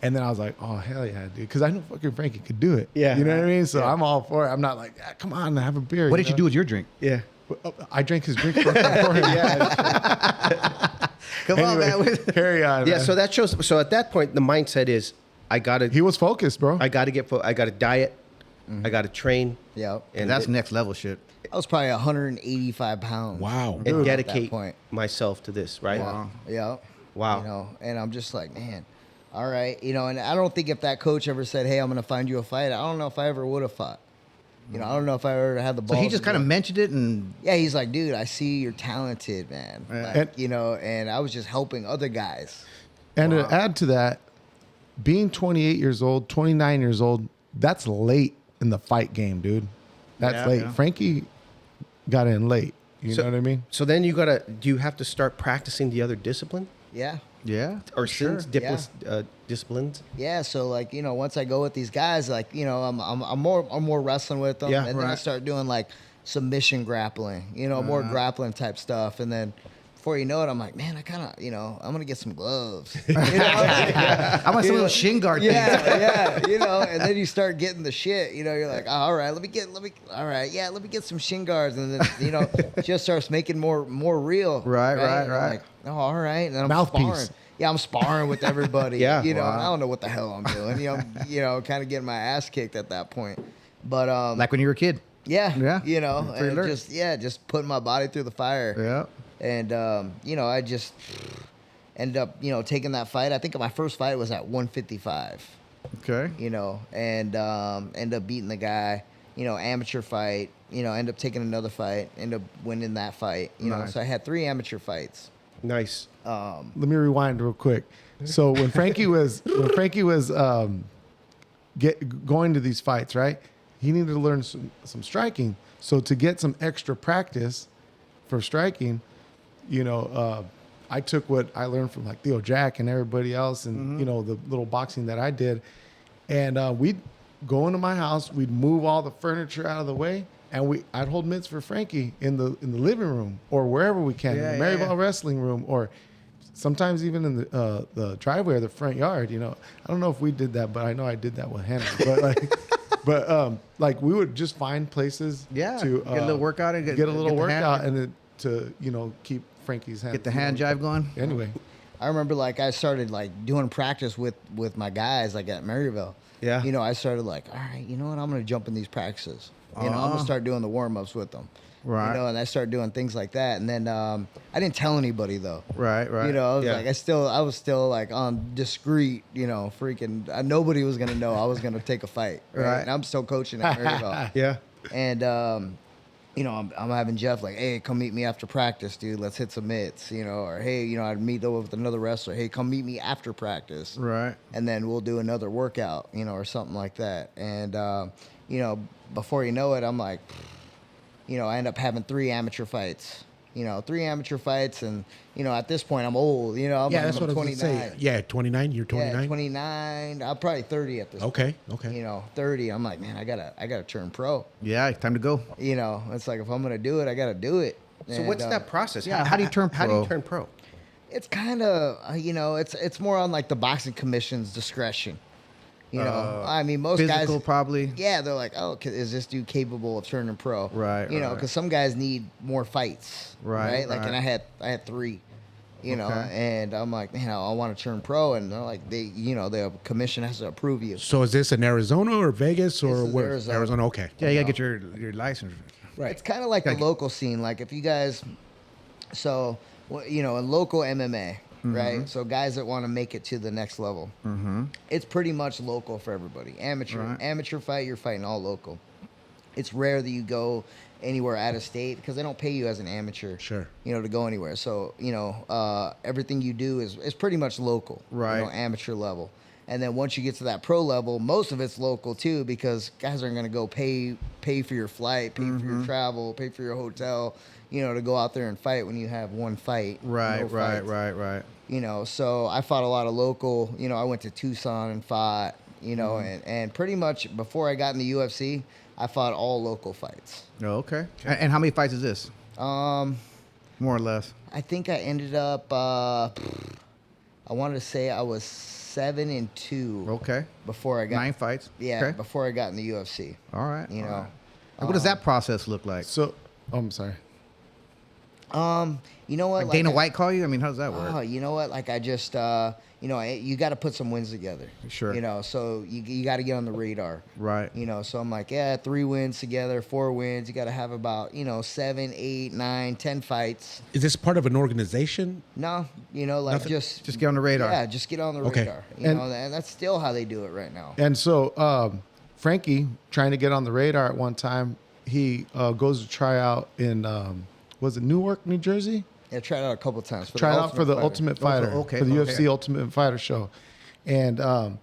And then I was like, oh, hell yeah, dude. Because I know fucking Frankie could do it.
Yeah.
You know what I mean? So I'm all for it. I'm not like, come on, have a beer.
What did you do with your drink?
Yeah.
I drank his drink for him.
Come on,
Anyway,
man.
carry on.
Yeah.
man.
So that shows. So at that point, the mindset is, I gotta
He was focused, bro.
I gotta diet. I gotta train.
Yeah.
And that's next level shit.
I was probably 185 pounds.
Wow.
and
at
dedicate
that point.
myself to this, right?
Wow.
Yeah.
Wow.
You know, and I'm just like, man, all right. You know, and I don't think if that coach ever said, hey, I'm going to find you a fight, I don't know if I ever would have fought. You know, I don't know if I ever had the balls.
So he just
to
kind of
do it.
mentioned it and
Yeah, he's like, dude, I see you're talented, man.
Yeah.
Like,
And-
you know, and I was just helping other guys.
And to add to that, being 28 years old, 29 years old, that's late in the fight game, dude. That's
Yeah,
late.
yeah.
Frankie got in late. You
So-
know what I mean?
So then do you have to start practicing the other discipline
Yeah.
yeah.
or
sure.
disciplines?
Yeah, so like, you know, once I go with these guys, like, you know, I'm more wrestling with them,
Yeah,
and then I
right.
start doing like submission grappling, you know, more grappling type stuff, and then before you know it, I'm like, man, I kind of, you know, I'm gonna get some gloves. You know?
I want some little shin guard things.
Yeah, you know, and then you start getting the shit, you know, you're like, oh, all right, let me get some shin guards, and then, you know, it just starts making more real.
Right.
And I'm like, oh, all right, and then I'm
Mouthpiece.
sparring. Yeah, I'm sparring with everybody.
Yeah.
You know,
Wow.
I don't know what the hell I'm doing. You know, kind of getting my ass kicked at that point. But
Like when you were a kid.
yeah, you know,
That's pretty
and
alert.
just putting my body through the fire.
Yeah.
And you know, I just, ended up, taking that fight. I think my first fight was at 155.
Okay.
And end up beating the guy, amateur fight, end up taking another fight, end up winning that fight,
Nice.
so I had 3 amateur fights.
Nice.
Let me rewind real quick. So when Frankie was going to these fights, right? He needed to learn some striking. So to get some extra practice for striking, I took what I learned from like Theo Jack and everybody else, and the little boxing that I did, and we'd go into my house, we'd move all the furniture out of the way, and I'd hold mitts for Frankie in the living room or wherever we can, in the Maryville wrestling room, or sometimes even in the driveway or the front yard. I don't know if we did that, but I know I did that with Hannah. But like we would just find places to
get a little workout and
get a little workout and to keep Frankie's hand.
Get the hand jive going.
Anyway,
I remember like I started like doing practice with my guys like at Maryville.
Yeah.
I started like, all right, you know what? I'm going to jump in these practices. I'm going to start doing the warm-ups with them.
Right.
And I started doing things like that. And then I didn't tell anybody though.
Right.
I was like, I was still like on discreet, freaking, nobody was going to know I was going to take a fight. Right. And I'm still coaching at Maryville.
Yeah.
And, I'm having Jeff like, hey, come meet me after practice, dude. Let's hit some mitts, or hey, I'd meet up with another wrestler. Hey, come meet me after practice.
Right.
And then we'll do another workout, or something like that. And, before you know it, I'm like, I end up having 3 amateur fights. 3 amateur fights, and at this point I'm old. I'm
That's what I was
29.
going to say. Yeah, 29. You're 29.
Yeah, 29. I'm probably 30 at this point.
Okay.
30. I'm like, man, I gotta turn pro.
Yeah. Time to go.
It's like if I'm gonna do it, I gotta do it.
So what's that process?
Yeah. How do you turn pro?
How do you turn pro?
It's kind of it's more on like the boxing commission's discretion. I mean, most
Physical
guys
probably.
Yeah, they're like, oh, is this dude capable of turning pro?
Right.
Because some guys need more fights.
Right.
Like, and I had 3. And I'm like, man, I want to turn pro, and they're like, the commission has to approve you.
So is this in Arizona or Vegas or
This is
where?
Arizona.
Okay.
Yeah. You gotta get your license.
Right.
It's kind of like the local scene. Like if you guys, in local MMA, right? So guys that want to make it to the next level, it's pretty much local for everybody. Amateur fight, you're fighting all local. It's rare that you go anywhere out of state because they don't pay you as an amateur.
Sure.
To go anywhere. So everything you do is pretty much local.
Right.
Amateur level. And then once you get to that pro level, most of it's local too, because guys aren't going to go pay for your flight, pay for your travel, pay for your hotel, to go out there and fight when you have one fight.
Right.
no fights.
Right.
So I fought a lot of local. I went to Tucson and fought. And pretty much before I got in the UFC, I fought all local fights.
Oh, okay. And how many fights is this? More or less.
I think I ended up. I wanted to say I was 7-2.
Okay.
Before I got
9 fights.
Yeah,
Okay.
before I got in the UFC.
All right.
You
all
know.
right. And what does that process look like?
so I'm sorry.
You know what?
Like Dana White call you? I mean, how does that work?
Oh, you know what? Like I just, you got to put some wins together.
Sure.
So you got to get on the radar.
Right.
So I'm like, 3 wins together, 4 wins. You got to have about, 7, 8, 9, 10 fights.
Is this part of an organization?
No, like
Nothing?
just
get on the radar.
Yeah, just get on the
Okay.
radar. And that's still how they do it right now.
And so Frankie, trying to get on the radar at one time, he goes to try out in was it Newark, New Jersey?
Yeah, tried out a couple times.
Tried out for the Ultimate Fighter,
okay,
for the
okay.
UFC Ultimate Fighter show. And the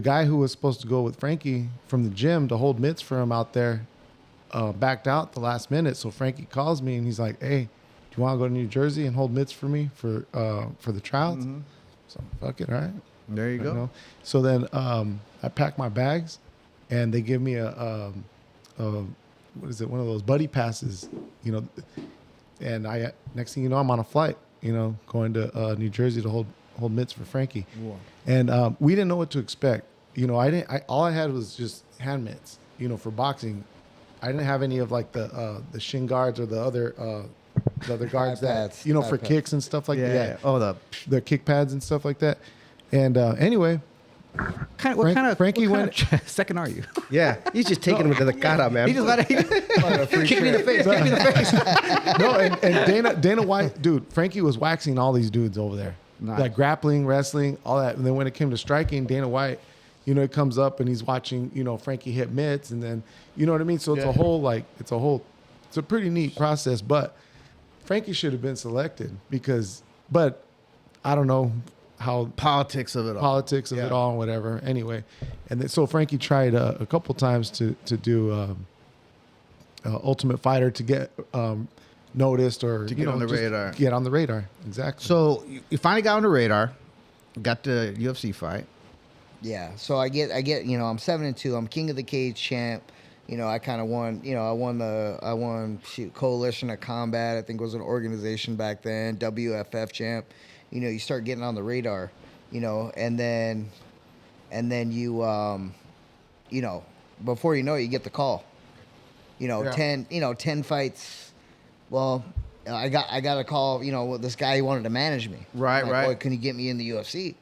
guy who was supposed to go with Frankie from the gym to hold mitts for him out there backed out the last minute. So Frankie calls me and he's like, hey, do you want to go to New Jersey and hold mitts for me for the tryouts? So fuck it, all right.
There you go.
know? So then I pack my bags and they give me a what is it? One of those buddy passes, and I next thing you know, I'm on a flight, going to New Jersey to hold mitts for Frankie.
Wow.
And we didn't know what to expect. All I had was just hand mitts, for boxing. I didn't have any of like the shin guards or the other guards that
pads,
for
thigh pads.
kicks and stuff like that.
Oh,
The kick pads and stuff like that. And anyway, Frankie went.
second are you?
Yeah, he's just taking him to the cara, man.
He just let it kick me in the face. Kick me in the face.
No, and Dana White, dude, Frankie was waxing all these dudes over there.
Nice.
Like grappling, wrestling, all that. And then when it came to striking, Dana White, you know, it comes up and he's watching, you know, Frankie hit mitts, and then, you know what I mean? So it's it's a pretty neat process, but Frankie should have been selected but I don't know how
Politics of it all.
it all and whatever. Anyway, and then, so Frankie tried a couple times to do Ultimate Fighter to get noticed or
To get on the
just
radar.
Get on the radar, exactly.
So you finally got on the radar, got the UFC fight.
Yeah, so I get, you know, I'm 7-2. I'm King of the Cage champ. You know, I kind of won. You know, I won Coalition of Combat. I think it was an organization back then. WFF champ. You know, you start getting on the radar. You know, and then you, you know, before you know it, you get the call. You know, 10 fights. Well, I got a call. You know, with this guy, he wanted to manage me.
Right,
I'm like,
right.
Boy, can you get me in the UFC?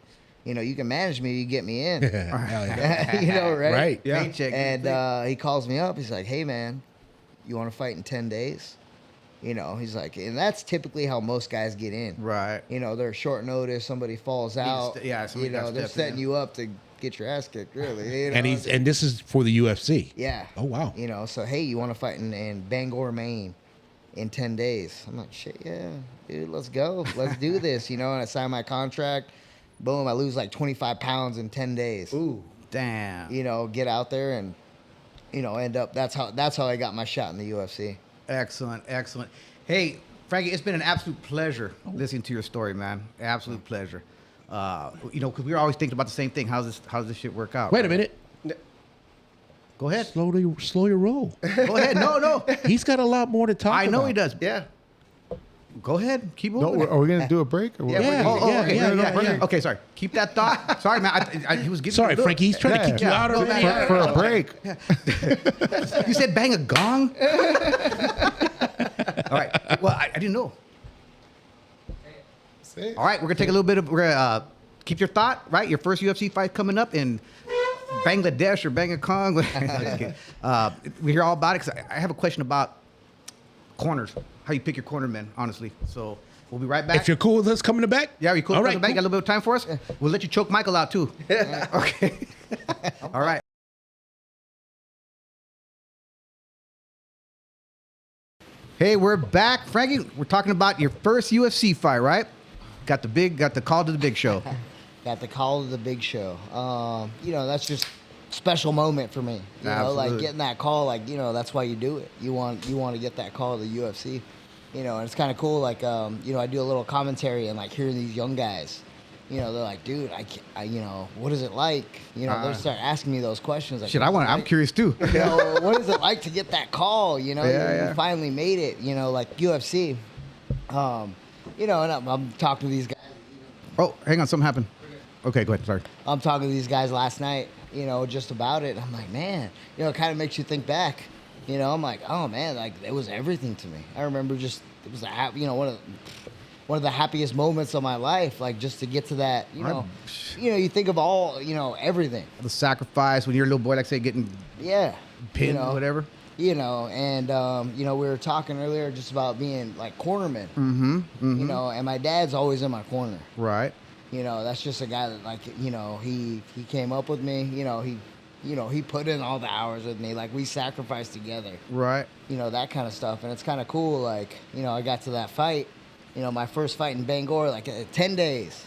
You know, you can manage me, you get me in.
Hell yeah.
You know, right?
Right.
Yeah.
Paycheck.
And he calls me up. He's like, "Hey, man, you want to fight in 10 days?" You know, he's like, and that's typically how most guys get in.
Right.
You know, they're short notice. Somebody falls out.
somebody
You know,
gotta
they're
step in.
setting you up to get your ass kicked. Really. You know?
And this is for the UFC.
Yeah.
Oh, wow.
You know, so hey, you want to fight in Bangor, Maine, in 10 days? I'm like, shit, yeah, dude, let's go, let's do this. You know, and I sign my contract. Boom, I lose like 25 pounds in 10 days.
Ooh, damn.
You know, get out there and, you know, end up. That's how I got my shot in the UFC.
Excellent, excellent. Hey, Frankie, it's been an absolute pleasure listening to your story, man. Absolute pleasure. You know, because we were always thinking about the same thing. How does this shit work out?
Wait a minute.
Go ahead.
Slow your roll.
Go ahead. No.
He's got a lot more to talk about.
I know he does.
Yeah.
Go ahead. Keep
No,
moving.
are we gonna do a break? Or what?
Yeah.
Okay, Okay, sorry. Keep that thought. Sorry, man. He was giving
Sorry,
you a look.
Frankie. He's trying to kick you out
Go
already.
back.
For a break.
You said bang a gong? All right. Well, I didn't know.
Say it.
All right, we're gonna take a little bit of. We're gonna keep your thought. Right, your first UFC fight coming up in Bangladesh or Bangkok. We hear all about it. 'Cause I have a question about corners. How you pick your corner men, honestly. So we'll be right back.
If you're cool with us coming to back.
Yeah, you cool?
All
Coming
right.
back?
Cool.
Got a little bit of time for us? We'll let you choke Michael out too. Okay. All right. Hey, we're back, Frankie. We're talking about your first UFC fight, right? Got the call to the big show.
Got the call to the big show. You know, that's just special moment for me. You know, like
Absolutely.
getting that call, like, you know, that's why you do it. You want to get that call to the UFC. You know, and it's kind of cool. Like, you know, I do a little commentary and like hearing these young guys. You know, they're like, dude, I you know, what is it like? You know, they start asking me those questions. Like,
Shit,
"What's it
I'm
like?"
curious too.
You know, what is it like to get that call? You know,
Yeah.
You finally made it. You know, like UFC. You know, and I'm talking to these guys.
Oh, hang on, something happened. Okay, go ahead. Sorry.
I'm talking to these guys last night, you know, just about it. I'm like, man, you know, it kind of makes you think back. You know, I'm like, oh man, like it was everything to me. I remember just it was you know, one of the happiest moments of my life, like just to get to that, you know, you think of all, you know, everything.
The sacrifice when you're a little boy, like say, getting
Yeah.
pinned,
you know,
whatever.
You know, and you know, we were talking earlier just about being like cornermen.
Mm-hmm.
You know, and my dad's always in my corner.
Right.
You know, that's just a guy that, like, you know, he came up with me. You know, he put in all the hours with me. Like, we sacrificed together.
Right.
You know, that kind of stuff. And it's kind of cool. Like, you know, I got to that fight. You know, my first fight in Bangor, like 10 days.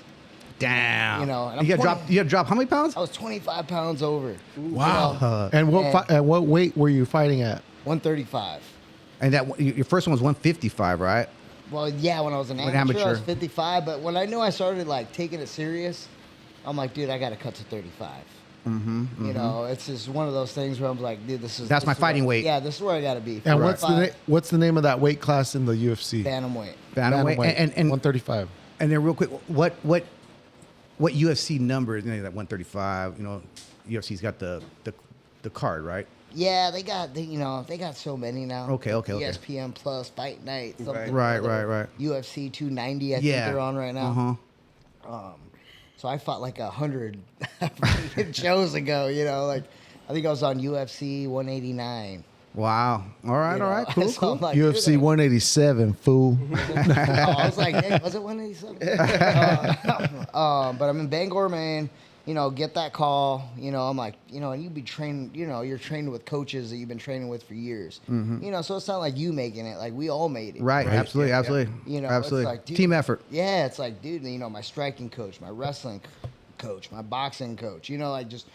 Damn.
You know, and I'm
you had
20
to drop how many pounds?
I was 25 pounds over.
Wow.
And what
And-
at what weight were you fighting at?
135.
And that your first one was 155, right?
Well, yeah, when I was an
When
amateur, I was
amateur.
55. But when I knew I started, like, taking it serious, I'm like, dude, I got to cut to 35. You know, it's just one of those things where I'm like, dude,
That's
this
my
is
fighting
where,
weight.
Yeah, this is where I got to be.
And
45,
what's the name of that weight class in the UFC?
bantamweight.
Bantamweight. And
135.
and then real quick, what UFC number is that 135? You know, UFC's got the card, right?
Yeah, they got so many now.
Okay.
ESPN Plus, Fight Night, something.
Right.
UFC 290, I think
Yeah.
they're on right now.
Uh-huh.
So I fought like 100 shows ago, you know, like I think I was on UFC 189.
Wow. All right.
you
All
know?
right. Cool.
So
Cool.
I'm like, dude,
UFC 187, fool.
I was like, hey, was it 187? But I'm in Bangor, man. You know, get that call. You know, I'm like, you know, and you be trained. You know, you're trained with coaches that you've been training with for years. You know, so it's not like you making it. Like we all made it.
Right. Absolutely. Absolutely.
You know,
absolutely.
It's like, dude,
Team effort.
Yeah, it's like, dude, you know, my striking coach, my wrestling coach, my boxing coach. You know, like just.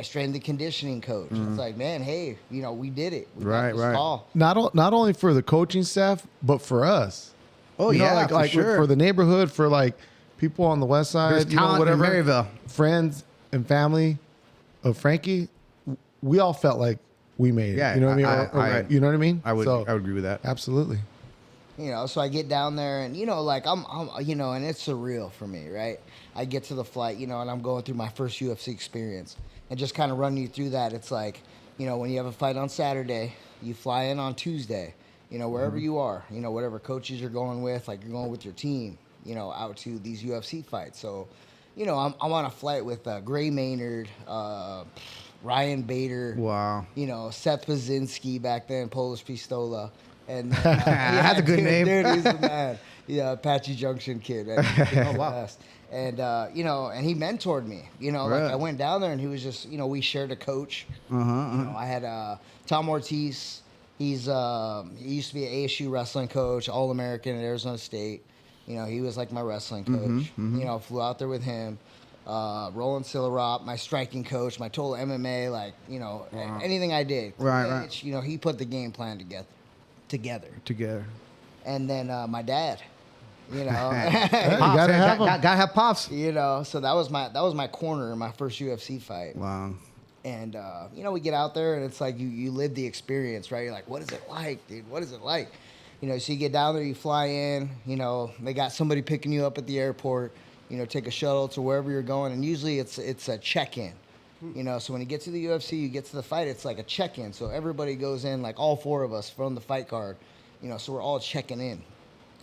Strength and conditioning coach. It's like, man, hey, you know, we did it. We got this call.
Not only for the coaching staff, but for us.
Oh,
You know,
yeah.
like
for sure.
for the neighborhood, for like people on the west side,
There's
you know,
talent
whatever,
in Maryville.
friends and family of Frankie, we all felt like we made it.
Yeah,
You know what I mean? You know what I mean?
I would
So,
agree with that.
Absolutely.
You know, so I get down there and, you know, like I'm, you know, and it's surreal for me, right? I get to the flight, you know, and I'm going through my first UFC experience and just kind of running you through that. It's like, you know, when you have a fight on Saturday, you fly in on Tuesday, you know, wherever you are, you know, whatever coaches you're going with, like you're going with your team, you know, out to these UFC fights. So, you know, I'm on a flight with Gray Maynard, Ryan Bader,
Wow.
you know, Seth Pazinski back then, Polish Pistola. And
That's a good name.
Dude, he's the man. Yeah, Apache Junction kid. Oh, wow. And, you know, and he mentored me. You know,
Right.
like I went down there and he was just, you know, we shared a coach. You know, I had Tom Ortiz. He used to be an ASU wrestling coach, All-American at Arizona State. You know, he was like my wrestling coach. You know, flew out there with him. Roland Sillerop, my striking coach, my total MMA, like, you know, anything I did.
Right.
You know, he put the game plan together. And then my dad, you know,
Gotta have pops.
you know, so that was my corner in my first UFC fight.
Wow.
And you know, we get out there and it's like you live the experience, right? You're like, what is it like, dude? What is it like? You know, so you get down there, you fly in, you know, they got somebody picking you up at the airport, you know, take a shuttle to wherever you're going, and usually it's a check-in. You know, so when you get to the UFC, you get to the fight, it's like a check-in. So everybody goes in, like all four of us from the fight card, you know, so we're all checking in.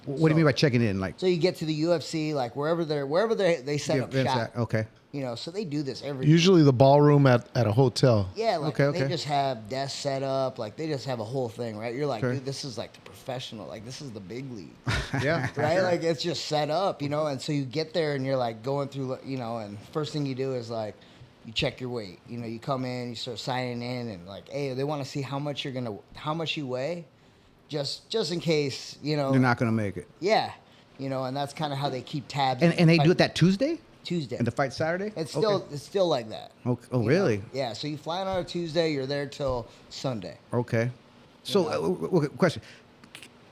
What do you mean by checking in? Like,
So you get to the UFC, like wherever they set up shop.
Okay.
You know, so they do this every
Usually the ballroom at a hotel.
Yeah, like
Okay,
they
okay.
just have desks set up, like they just have a whole thing, right? You're like,
Okay.
dude, this is like the professional, like this is the big league,
Yeah.
right? Like it's just set up, you know. And so you get there and you're like going through, you know, and first thing you do is like you check your weight. You know, you come in, you start signing in, and like, hey, they want to see how much you weigh, just in case, you know.
You're not gonna make it.
Yeah, you know, and that's kind of how they keep tabs.
And they do it that Tuesday?
Tuesday.
And the fight Saturday?
It's still like that.
Okay. Oh,
you
really?
know? Yeah. So you fly in on a Tuesday, you're there till Sunday.
Okay. So, question: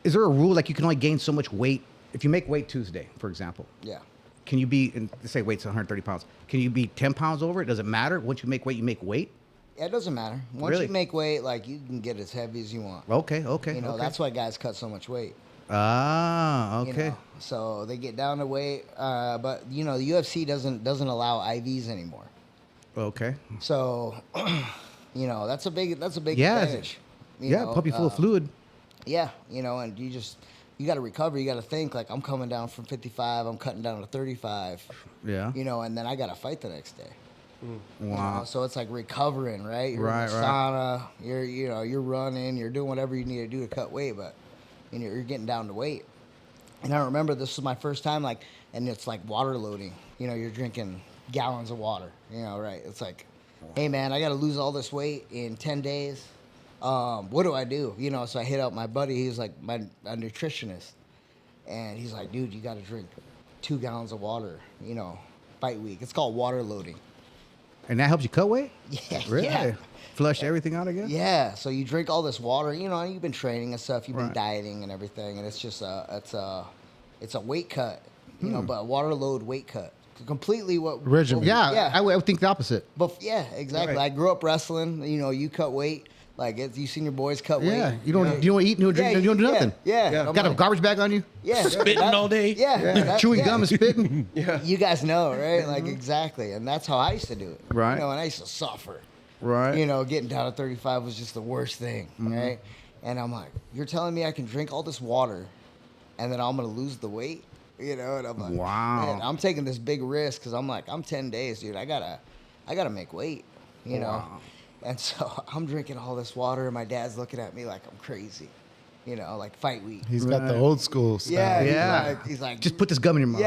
is there a rule like you can only gain so much weight if you make weight Tuesday, for example?
Yeah.
Can you be? And let's say weight's 130 pounds. Can you be 10 pounds over it? Does it matter? Once you make weight, you make weight.
Yeah, it doesn't matter. Once
Really?
you make weight, like you can get as heavy as you want.
Okay.
You know,
okay.
that's why guys cut so much weight.
Ah,
you
okay.
know? So they get down to weight, but you know the UFC doesn't allow IVs anymore.
Okay.
So, you know that's a big
Yeah,
advantage. You
Yeah,
know,
puppy full of fluid.
Yeah, you know, and you got to recover. You got to think like I'm coming down from 55, I'm cutting down to 35.
Yeah.
You know, and then I got to fight the next day. You
Wow.
know, so it's like recovering, right? You're
Right,
in the
right.
sauna, you're running, you're doing whatever you need to do to cut weight, but you're getting down to weight. And I remember this was my first time, like, and it's like water loading. You know, you're drinking gallons of water. You know, right? It's like, hey man, I got to lose all this weight in 10 days. What do I do? You know, so I hit up my buddy. He's like a nutritionist, and he's like, dude, you got to drink 2 gallons of water. You know, fight week. It's called water loading.
And that helps you cut weight?
Yeah,
Really?
yeah.
Flush everything out again?
Yeah, so you drink all this water, you know, and you've been training and stuff, you've been
Right.
dieting and everything, and it's just it's a weight cut, you know, but a water load weight cut, completely what
Regimen.
Yeah, I would think the opposite.
But yeah, exactly.
Right.
I grew up wrestling. You know, you cut weight. Like you seen your boys cut weight.
Yeah, you don't eat, you don't drink, you don't do nothing.
Yeah. I'm
Got a
like,
garbage bag on you?
yeah,
Spitting all day.
Yeah,
Chewing gum and spitting?
You guys know, right? Like exactly, and that's how I used to do it.
Right.
You know, and I used to suffer.
Right.
You know, getting down to 35 was just the worst thing, right? And I'm like, you're telling me I can drink all this water, and then I'm gonna lose the weight? And I'm like,
Wow.
man, I'm taking this big risk because I'm like, I'm 10 days, dude. I gotta make weight, you know.
Wow.
And so I'm drinking all this water, and my dad's looking at me like I'm crazy, like fight week.
He's got the old school style.
Yeah,
Yeah.
He's like,
Just put this gum in your mouth.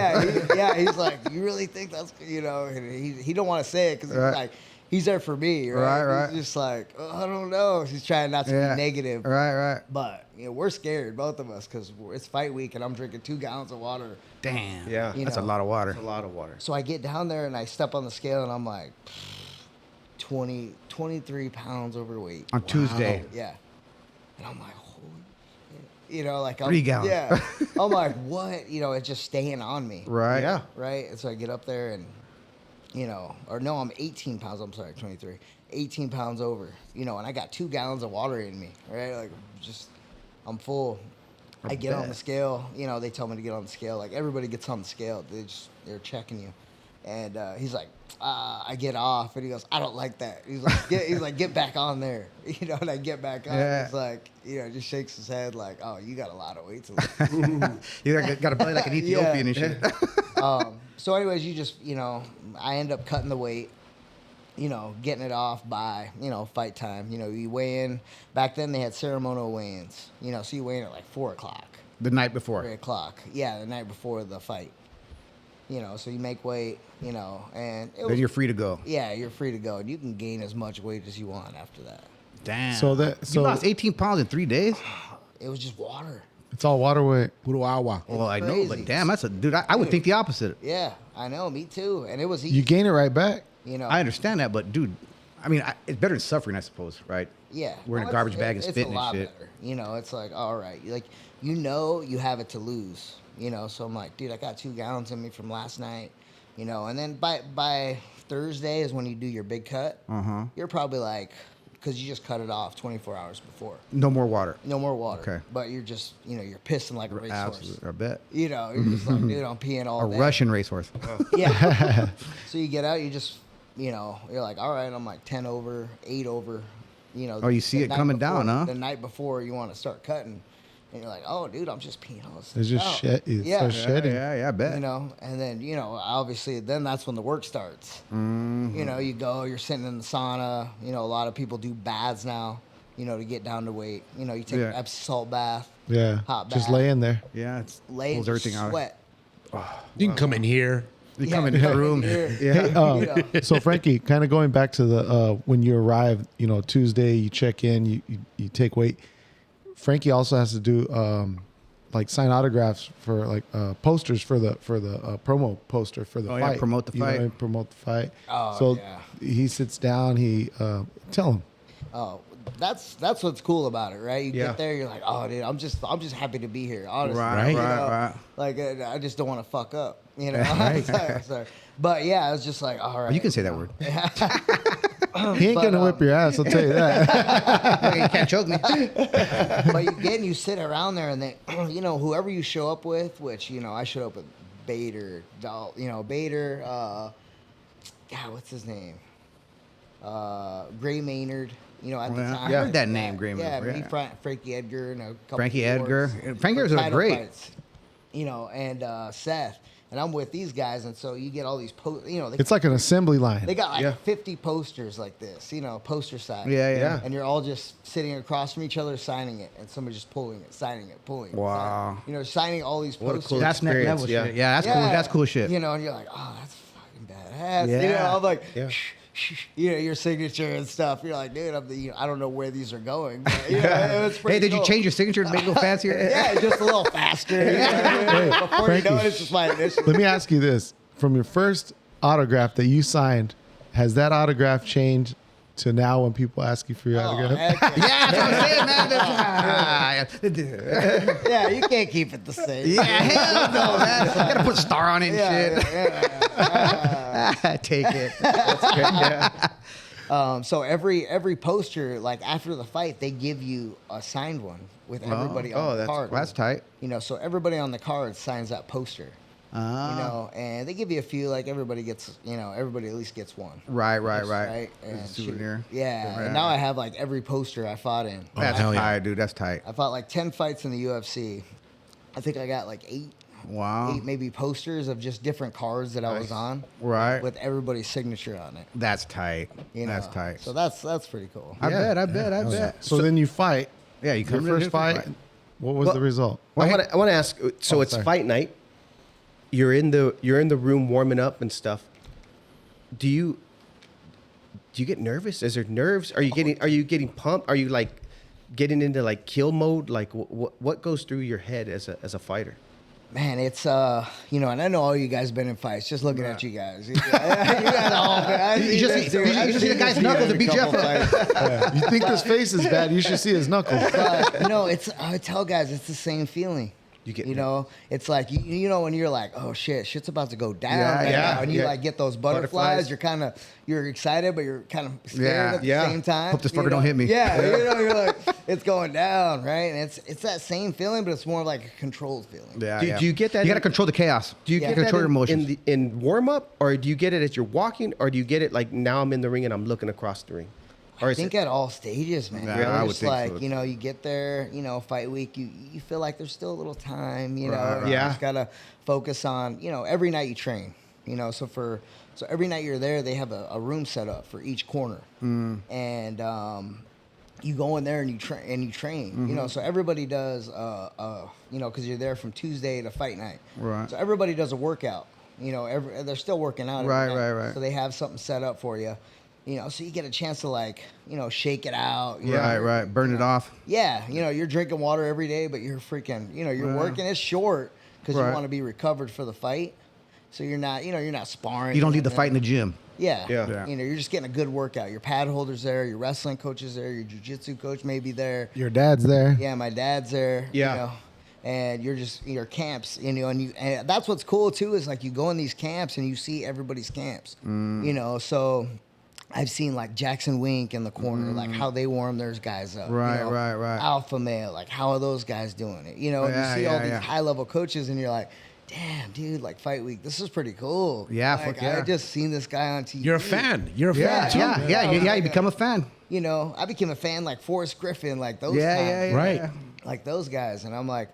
yeah, he's like, you really think that's, and he don't want to say it because
Right.
he's like, he's there for me, right?
Right.
He's just like, oh, I don't know. He's trying not to be negative.
Right.
But, we're scared, both of us, because it's fight week and I'm drinking 2 gallons of water.
Damn.
Yeah.
You
That's a
know.
lot of water.
A lot of water.
So I get down there and I step on the scale and I'm like 23 pounds overweight.
On Tuesday.
Yeah. And I'm like, holy shit. Like,
3 gallons.
Yeah. I'm like, what? It's just staying on me.
Right.
Yeah.
Right? And so I get up there and, I'm 18 pounds. I'm sorry, 23. 18 pounds over, and I got 2 gallons of water in me, right? Like, I'm full. I get on the scale, they tell me to get on the scale. Like, everybody gets on the scale. They're checking you. And he's like, I get off. And he goes, I don't like that. He's like, get back on there. And I get back on.
Yeah.
It's like, just shakes his head like, oh, you got a lot of weight to lose.
You got a belly like an Ethiopian and shit.
So anyways, you just, I end up cutting the weight, getting it off by, fight time. You weigh in. Back then they had ceremonial weigh-ins, so you weigh in at like 4 o'clock,
The night
3
before.
o'clock. Yeah, the night before the fight. So you make weight, and it
Then
was,
you're free to go.
yeah, you're free to go. And you can gain as much weight as you want after that.
Damn.
So
you lost 18 pounds in 3 days?
It was just water.
it's all water weight.
Puro agua.
Well, I know,
crazy.
but damn, that's a dude. I would think the opposite.
Yeah, I know, me too. And it was easy,
You gain it right back.
I understand that, but dude, I mean, it's better than suffering, I suppose, right?
Yeah.
Wearing a
Well,
garbage bag and
it's
spitting
a lot
and shit.
Better. It's like, all right. Like, you have it to lose. So I'm like, dude, I got 2 gallons in me from last night. And then by Thursday is when you do your big cut.
Uh-huh.
You're probably like, because you just cut it off 24 hours before.
No more water.
No more water.
Okay.
But you're just, you're pissing like a racehorse.
Absolutely. I bet.
You're just like, dude, I'm peeing all
A
day.
Russian racehorse.
Yeah. So you get out, you just, you're like, all right, I'm like 10 over, 8 over.
Oh, you see
the
it
night
coming down,
before-
huh?
The night before you want to start cutting. And you're like, oh, dude, I'm just peeing all this stuff
It's just
out.
shed. It starts shedding.
Yeah, I bet.
And then, obviously, then that's when the work starts. You go, you're sitting in the sauna. A lot of people do baths now, to get down to weight. You take an Epsom salt bath,
Yeah.
hot
Just
bath,
lay in there.
Yeah, it's
lay
pulls
in
everything out.
sweat.
You can come in here.
You come in the room.
Here.
Yeah.
Hey, so Frankie, kind of going back to the when you arrive, Tuesday, you check in, you take weight. Frankie also has to do like sign autographs for like posters for the promo poster for the
Oh,
fight.
yeah, promote the
You know,
fight.
promote the fight.
Oh,
so
yeah.
he sits down. He tell him.
Oh, that's what's cool about it, right? You
Yeah.
get there, you're like, oh, dude, I'm just happy to be here, honestly.
Right,
You
right,
know?
right.
Like, I just don't want to fuck up, So, but yeah, I was just like, all right.
You can say that word.
He ain't gonna whip your ass. I'll tell you that.
You can't choke me.
But you sit around there, and then whoever you show up with, which I showed up with Bader, Bader. God, what's his name? Gray Maynard. At the
Yeah.
time.
I heard that name, Gray
Yeah,
Maynard,
me,
yeah.
Frankie Edgar, and a couple.
Frankie
of
Edgar.
awards
Frankie
for
Edgar's
title
great.
fights, and Seth, and I'm with these guys, and so you get all these
It's like an assembly line.
they got like
Yeah.
50 posters like this, poster size.
Yeah.
And you're all just sitting across from each other, signing it, and somebody just pulling it, signing it, pulling it.
Wow.
Signing, signing all these
What a
posters.
cool
That's next
experience,
level
yeah.
shit. Yeah, that's cool. That's cool shit.
And you're like, oh, that's fucking badass.
Yeah.
I'm like,
Yeah.
your signature and stuff. You're like, dude, I don't know where these are going. But, it's pretty
Hey, did you
cool.
change your signature to make it a little fancier?
Yeah, just a little faster. You know what I mean? Before you know
Frankie.
it, it's just my initial.
Let me ask you this: from your first autograph that you signed, has that autograph changed to now when people ask you for your
Oh,
autograph?
heck yeah.
Yeah, that's what I'm saying, man.
Yeah, you can't keep it the same.
Yeah, hell no, man. You gotta put a star on it and
Yeah,
shit. Take it.
So every poster, like after the fight, they give you a signed one with everybody on the card.
That's tight.
So everybody on the card signs that poster. And they give you a few, like everybody gets, everybody at least gets one.
Right.
Right?
As a
And
souvenir.
Yeah. And now I have like every poster I fought in.
That's
hell yeah.
tight, dude. That's tight.
I fought like 10 fights in the UFC. I think I got like
Wow.
8 maybe posters of just different cards that I was on.
Right.
With everybody's signature on it.
That's tight.
You know?
That's tight.
So that's pretty cool.
I bet.
So then you fight.
Yeah, you
Your
come to
first
the
fight. What was
Well,
the result?
I want to ask. So it's
sorry.
fight night. You're in the room warming up and stuff. Do you get nervous? Is there nerves? Are you getting pumped? Are you like getting into like kill mode? Like what goes through your head as a fighter?
Man, it's and I know all you guys been in fights. Just looking at you guys, you guys all.
You just see the guy's knuckles and beat you up.
Yeah. You think his face is bad? You should see his knuckles.
I tell guys it's the same feeling. It's like you know when you're like, oh shit's about to go down now, and you like get those butterflies. You're excited, but you're kind of scared at the same time.
Hope this fucker don't hit me.
Yeah, you're like, it's going down, right? And it's that same feeling, but it's more like a controlled feeling.
Yeah,
Do you get that?
You got to control the chaos.
Do you get
control your
that
emotions?
in warm up, or do you get it as you're walking, or do you get it like now I'm in the ring and I'm looking across the ring? Or
I think at all stages, man.
Yeah, I would
just
think
like,
so.
you get there, fight week, you feel like there's still a little time,
Right.
You
Yeah.
just gotta focus on, every night you train, so every night you're there, they have a room set up for each corner. And you go in there and you train, so everybody does because you're there from Tuesday to fight night.
Right.
So everybody does a workout, they're still working out. every night.
Right.
So they have something set up for you. So you get a chance to like, shake it out.
Right. Burn it off.
Yeah, you're drinking water every day, but you're freaking, you're working. It's short because you want to be recovered for the fight. So you're not, you're not sparring.
You don't need the fight in the gym.
Yeah.
Yeah.
You're just getting a good workout. Your pad holder's there. Your wrestling coach is there. Your jiu-jitsu coach may be there.
Your dad's there.
Yeah, my dad's there.
Yeah.
And you're just your camps, and that's what's cool too is like you go in these camps and you see everybody's camps. So I've seen like Jackson Wink in the corner, like how they warm their guys up.
Right.
Alpha male, like how are those guys doing it? And you see all these high level coaches, and you're like, damn, dude, like fight week, this is pretty cool.
Yeah,
like,
fuck yeah.
I just seen this guy on TV.
You're a fan. You're a fan too.
Yeah. You become a fan.
I became a fan like Forrest Griffin, like those
Yeah.
Right.
like those guys, and I'm like,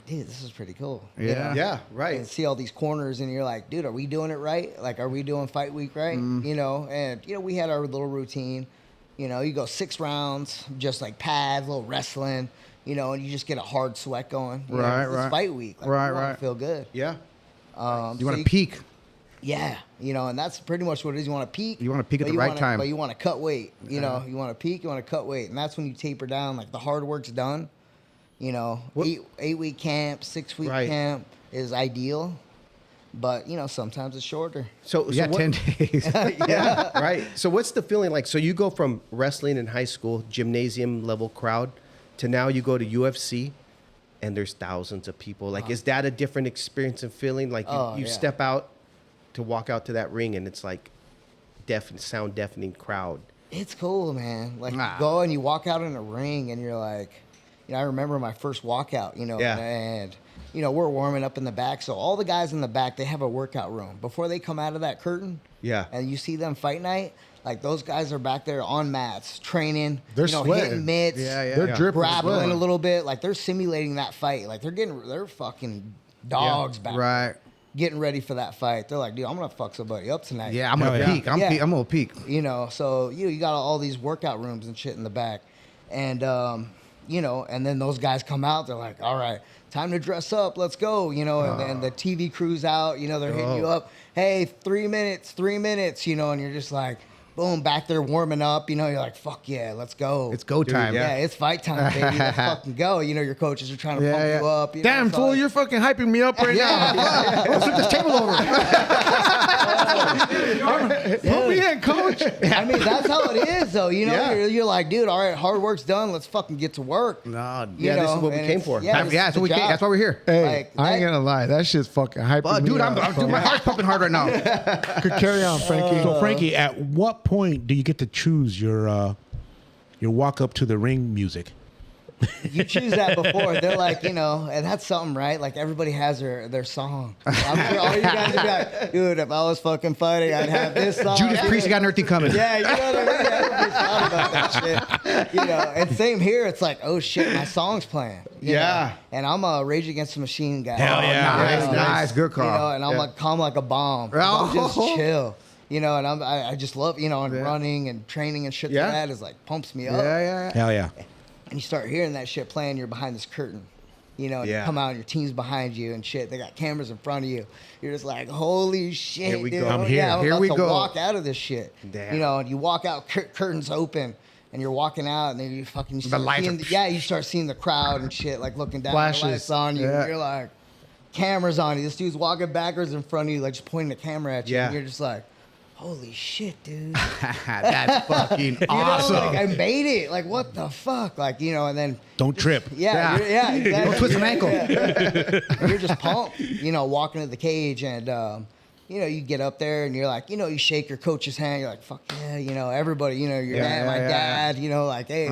dude, this is pretty cool.
Yeah.
Yeah, right.
And see all these corners, and you're like, dude, are we doing it right? Like, are we doing fight week right? And we had our little routine. You go 6 rounds, just like pads, little wrestling. And you just get a hard sweat going.
Right.
It's fight week. Like, you wanna feel good.
Yeah.
You want to peak.
Yeah, and that's pretty much what it is. You want to peak.
You wanna peak at
but
the right time.
But you want to cut weight. You want to peak. You want to cut weight, and that's when you taper down. Like the hard work's done. 8-week camp, 6-week camp is ideal, but sometimes it's shorter.
So
You got
what,
10 days.
yeah, right. So what's the feeling like? So you go from wrestling in high school, gymnasium level crowd, to now you go to UFC, and there's thousands of people. Like, is that a different experience and feeling? Like you step out to walk out to that ring, and it's like sound deafening crowd.
It's cool, man. Like you go and you walk out in a ring, and you're like, I remember my first walkout, and we're warming up in the back. So all the guys in the back, they have a workout room before they come out of that curtain.
Yeah.
And you see them fight night, like those guys are back there on mats training.
They're
hitting
sweating.
mitts.
They're dripping.
Grappling
sweat.
a little bit, like they're simulating that fight. Like they're fucking dogs back there,
Right.
getting ready for that fight. They're like, dude, I'm gonna fuck somebody up tonight.
Yeah, I'm going to peak. I'm going to peak.
So you got all these workout rooms and shit in the back, and and then those guys come out. They're like, all right, time to dress up. Let's go. And then the TV crew's out. They're hitting you up. Hey, 3 minutes. And you're just like, boom, back there warming up. You're like, fuck yeah, let's go.
It's go time.
Yeah, it's fight time, baby. Let's fucking go. Your coaches are trying to pump you up.
Damn,
so
fool,
like-
you're fucking hyping me up right now.
Oh, flip this table over.
Put me in, coach.
I mean, that's how it is, though.
Yeah.
You're like, dude, all right, hard work's done. Let's fucking get to work.
No,
Yeah, this is what we
and
came
it's-
for.
Yeah,
that's what we came. That's why we're here.
Hey,
Like,
I ain't
that-
gonna lie. That shit's fucking hyping me
Dude,
up.
dude, my heart's pumping hard right now.
Could carry on, Frankie.
So Frankie, at what point do you get to choose your walk up to the ring music?
you choose that before. They're like, and that's something, right? Like everybody has their song. I'm sure all you guys would be like, dude, if I was fucking fighting, I'd have this song.
Judas Priest got everything coming.
Yeah, you know what I mean? Everybody's thought about that shit. And same here. It's like, oh shit, my song's playing. You know? And I'm a Rage Against the Machine guy.
Hell yeah.
Nice. Good call.
And I'm like calm like a bomb. I'm just chill. And I just love, and running and training and shit like that is like pumps me up.
Yeah.
Hell yeah.
And you start hearing that shit playing, you're behind this curtain. And you come out and your team's behind you and shit. They got cameras in front of you. You're just like, holy shit,
Here we
dude.
go.
I'm here.
I'm
Here
about
we
to
go.
walk out of this shit.
Damn.
And you walk out, curtains open, and you're walking out, and then you fucking start
lights
seeing, you start seeing the crowd and shit, like looking down, the
Flashes.
lights on you.
Yeah.
And you're like, cameras on you. This dude's walking backwards in front of you, like just pointing the camera at you.
Yeah.
And you're just like, holy shit, dude.
That's fucking awesome.
Like I made it. Like what the fuck? Like and then
Don't trip.
yeah, exactly.
Don't twist an ankle.
You're just pumped, walking to the cage, and you get up there, and you're like, you shake your coach's hand. You're like, fuck yeah, everybody, your dad, my dad, like, hey,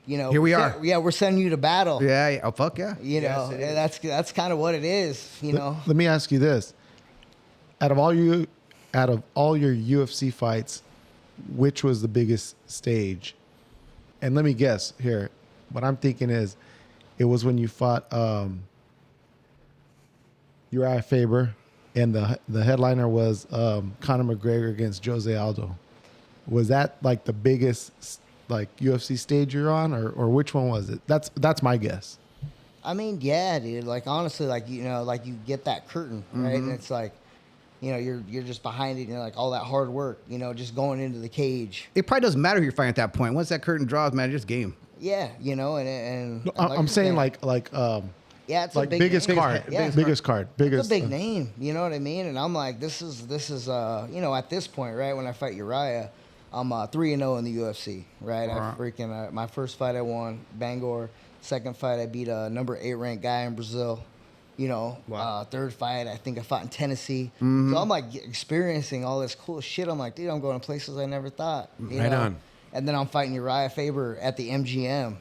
Here we are.
Yeah, we're sending you to battle.
Yeah. Oh, fuck yeah.
And that's kind of what it is.
Let me ask you this: out of all your UFC fights, which was the biggest stage? And let me guess here. What I'm thinking is, it was when you fought Uriah Faber, and the headliner was Conor McGregor against Jose Aldo. Was that like the biggest like UFC stage you're on, or which one was it? That's my guess.
I mean, yeah, dude. Like honestly, like like you get that curtain, right? And it's like, you're just behind it, and you're like all that hard work, just going into the cage.
It probably doesn't matter who you're fighting at that point. Once that curtain draws, man, it's just game.
Yeah, and
No, I'm saying like
yeah, it's
like
a big
biggest
name.
card,
Yeah.
biggest card,
It's
biggest
a big name, you know what I mean? And I'm like, this is at this point, right, when I fight Uriah, I'm 3-0 in the UFC, right? I freaking my first fight I won Bangor, second fight I beat a number 8 ranked guy in Brazil. Third fight I think I fought in Tennessee. So I'm like experiencing all this cool shit. I'm like, dude, I'm going to places I never thought.
Right on.
And then I'm fighting Uriah Faber at the MGM.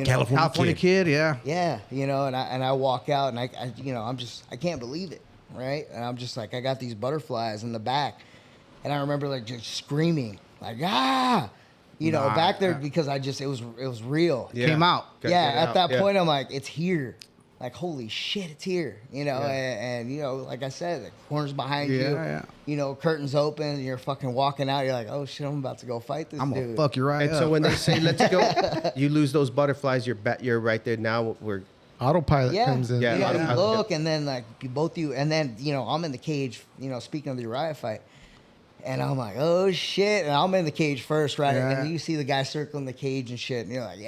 California kid, yeah.
Yeah, and I walk out, and I can't believe it, right? And I'm just like, I got these butterflies in the back, and I remember like just screaming, like back there because it was real.
Yeah.
Came out.
At that point I'm like, it's here. Like, holy shit, it's here, and like I said, the corner's behind you, curtains open, and you're fucking walking out, you're like, oh shit, I'm about to go fight this
I'm
dude.
gonna fuck you right
And
up.
so when they say let's go, you lose those butterflies. You're right there now. We're
autopilot comes in.
Yeah.
You look, and then like and then I'm in the cage, speaking of the Uriah fight, and I'm like, oh shit, and I'm in the cage first, right?
Yeah.
And you see the guy circling the cage and shit, and you're like,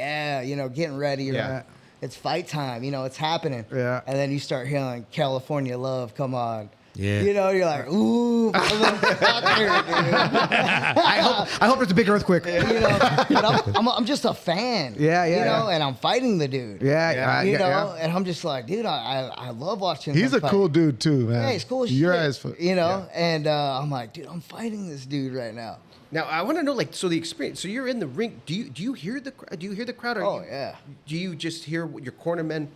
getting ready, you're like, it's fight time, it's happening.
Yeah.
And then you start hearing California Love, come on.
Yeah.
You're like, ooh, motherfucker, dude.
I hope there's a big earthquake.
But I'm just a fan.
Yeah.
And I'm fighting the dude. And I'm just like, dude, I love watching
He's
him
a
fight.
cool dude too, man.
Yeah, he's cool as shit.
Uriah's
and I'm like, dude, I'm fighting this dude right now.
now. I want to know, so the experience. So you're in the ring. Do you hear the crowd? Or
Yeah.
Do you just hear your cornermen,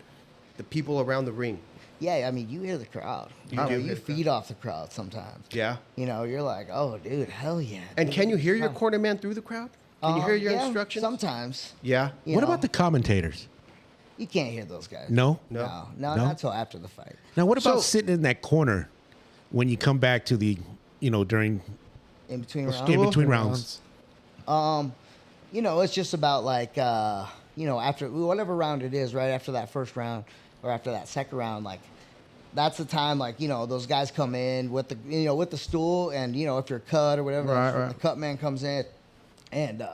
the people around the ring?
Yeah, I mean, you hear the crowd. You feed off the crowd sometimes.
Yeah.
You're like, oh, dude, hell yeah.
And
dude,
can you hear your
fun.
cornerman through the crowd? Can you hear your instructions?
Sometimes.
Yeah.
What about the commentators?
You can't hear those guys.
No?
No,
No?
not until after the fight.
Now, what about
So-
sitting in that corner when you come back to the, during
In between rounds.
in between rounds?
It's just about like, after whatever round it is, right after that first round or after that second round, like that's the time, like, those guys come in with the, with the stool, and, if you're cut or whatever,
Right.
the cut man comes in, and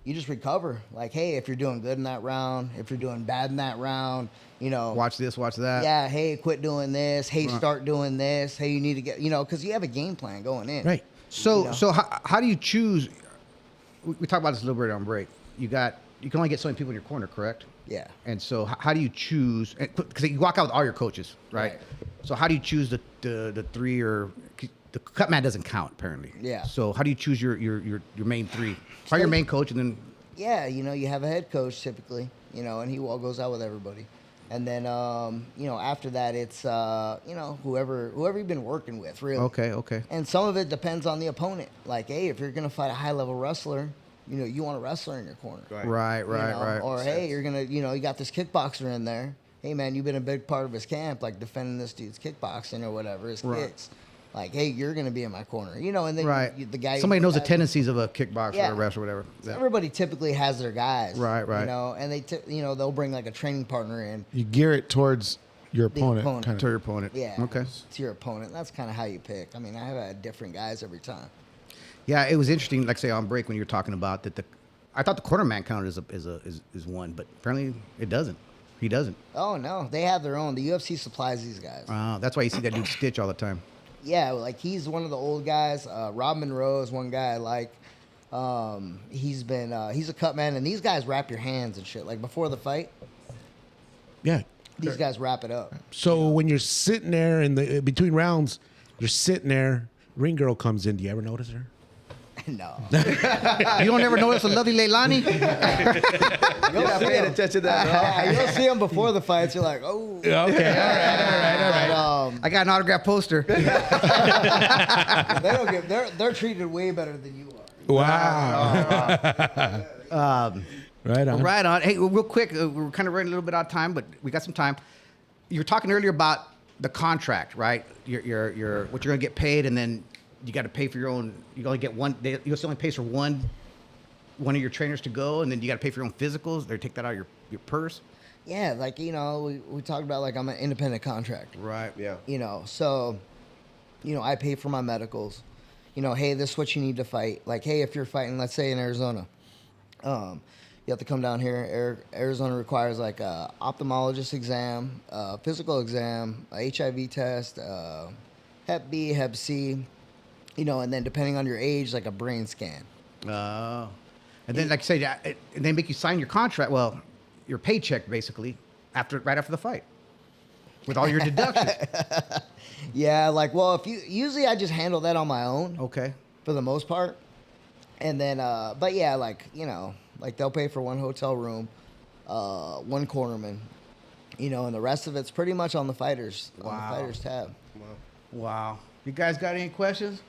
you just recover. Like, hey, if you're doing good in that round, if you're doing bad in that round,
Watch this, watch that.
yeah, hey, quit doing this. Hey, start doing this. Hey, you need to get, because you have a game plan going in.
Right.
So how do you choose? We talked about this a little bit on break. You can only get so many people in your corner, correct?
Yeah.
And so how do you choose? Because you walk out with all your coaches, right?
Right.
So how do you choose the three, or the cut man doesn't count apparently?
Yeah.
So how do you choose your main three? Probably your main coach, and then
Yeah, you have a head coach typically, you know, and he goes out with everybody. And then, you know, after that, it's, you know, whoever you've been working with, really.
Okay.
And some of it depends on the opponent. Like, hey, if you're going to fight a high-level wrestler, you know, you want a wrestler in your corner.
Right.
You know? Or, hey, you're going to, you know, you got this kickboxer in there. Hey, man, you've been a big part of his camp, like defending this dude's kickboxing or whatever, his kicks. Like, hey, you're going to be in my corner. You know, and then the guy...
Somebody knows the tendencies of a kickboxer or a wrestler or whatever.
So everybody typically has their guys.
Right.
You know, and they, you know, they'll bring like a training partner in.
You gear it towards your opponent.
opponent.
To your opponent.
Yeah.
Okay.
To your opponent. That's kind of how you pick. I mean, I've had different guys every time.
Yeah, it was interesting. Like say on break when you were talking about that. I thought the cornerman counted is one, but apparently it doesn't. He doesn't.
Oh no, they have their own. The UFC supplies these guys.
That's why you see that dude Stitch all the time.
Yeah, like he's one of the old guys. Rob Monroe is one guy I like. He's a cut man, and these guys wrap your hands and shit. Like before the fight,
Yeah.
these guys wrap it up.
So when you're sitting there in the between rounds, you're sitting there. Ring girl comes in. Do you ever notice her?
No.
You don't ever notice a lovely Leilani?
You're not paying attention to that.
You'll see them before the fights. You're like, oh.
Okay. All right.
I got an autograph poster.
They don't give. They're treated way better than you are.
Wow. Right on.
Right on. Hey, real quick, we're kind of running a little bit out of time, but we got some time. You were talking earlier about the contract, right? Your what you're gonna get paid, and then you got to pay for your own. You only get one. You only pays for one of your trainers to go, and then you got to pay for your own physicals. They take that out of your purse.
Yeah, like you know, we talked about like I'm an independent contractor.
Right.
Yeah.
You know, so, you know, I pay for my medicals. You know, hey, this is what you need to fight. Like, hey, if you're fighting, let's say in Arizona, you have to come down here. Arizona requires like a ophthalmologist exam, physical exam, a HIV test, Hep B, Hep C, you know, and then depending on your age, like a brain scan.
And then, like I say, and they make you sign your contract. Well, your paycheck basically right after the fight, with all your deductions.
Yeah, like, well, usually I just handle that on my own.
Okay.
For the most part. And then, but yeah, like, you know, like they'll pay for one hotel room, one cornerman, you know, and the rest of it's pretty much on the fighters, on the fighters tab.
Wow. You guys got any questions?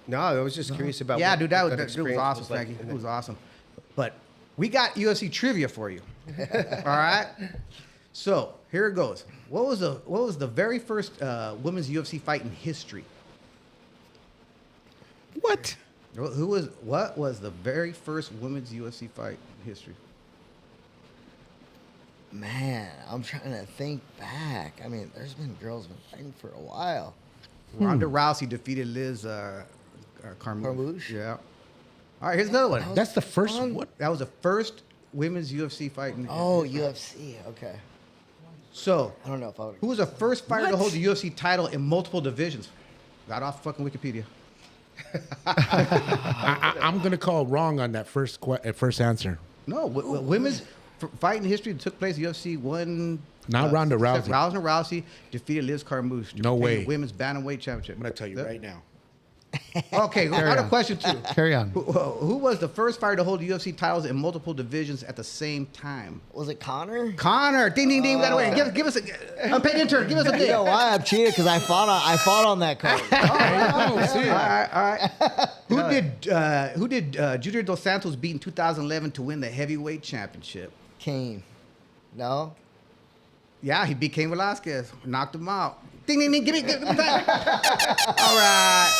No, I was just curious about.
Yeah, dude, that was
experience
awesome,
was like.
Frankie. It was awesome. But we got UFC trivia for you. All right. So here it goes. What was the very first women's UFC fight in history?
What?
What was the very first women's UFC fight in history?
Man, I'm trying to think back. I mean, there's been girls been fighting for a while.
Ronda Rousey defeated Liz
Carmouche?
Yeah. All right, here's another one.
That's the first one. What?
That was the first women's UFC fight in
Oh, UFC. Okay.
So,
I don't know if I would.
who was the first fighter to hold the UFC title in multiple divisions? Got off fucking Wikipedia.
I'm gonna call wrong on that first answer.
No, women's fight in history that took place. UFC won.
Not Ronda Rousey.
Ronda Rousey defeated Liz Carmouche. to
No
retain
way.
the women's bantamweight championship.
I'm gonna tell you right now.
Okay, I got a question too.
Carry on.
Who was the first fighter to hold UFC titles in multiple divisions at the same time?
Was it Connor?
Connor, ding ding ding. By the way, give us a unpaid intern. Give us a
You
ding.
know why I'm cheating? Because I fought on that card.
All right. Who did Junior Dos Santos beat in 2011 to win the heavyweight championship?
Kane. No?
Yeah, he beat Cain Velasquez, knocked him out. Ding ding ding, give me that. All right.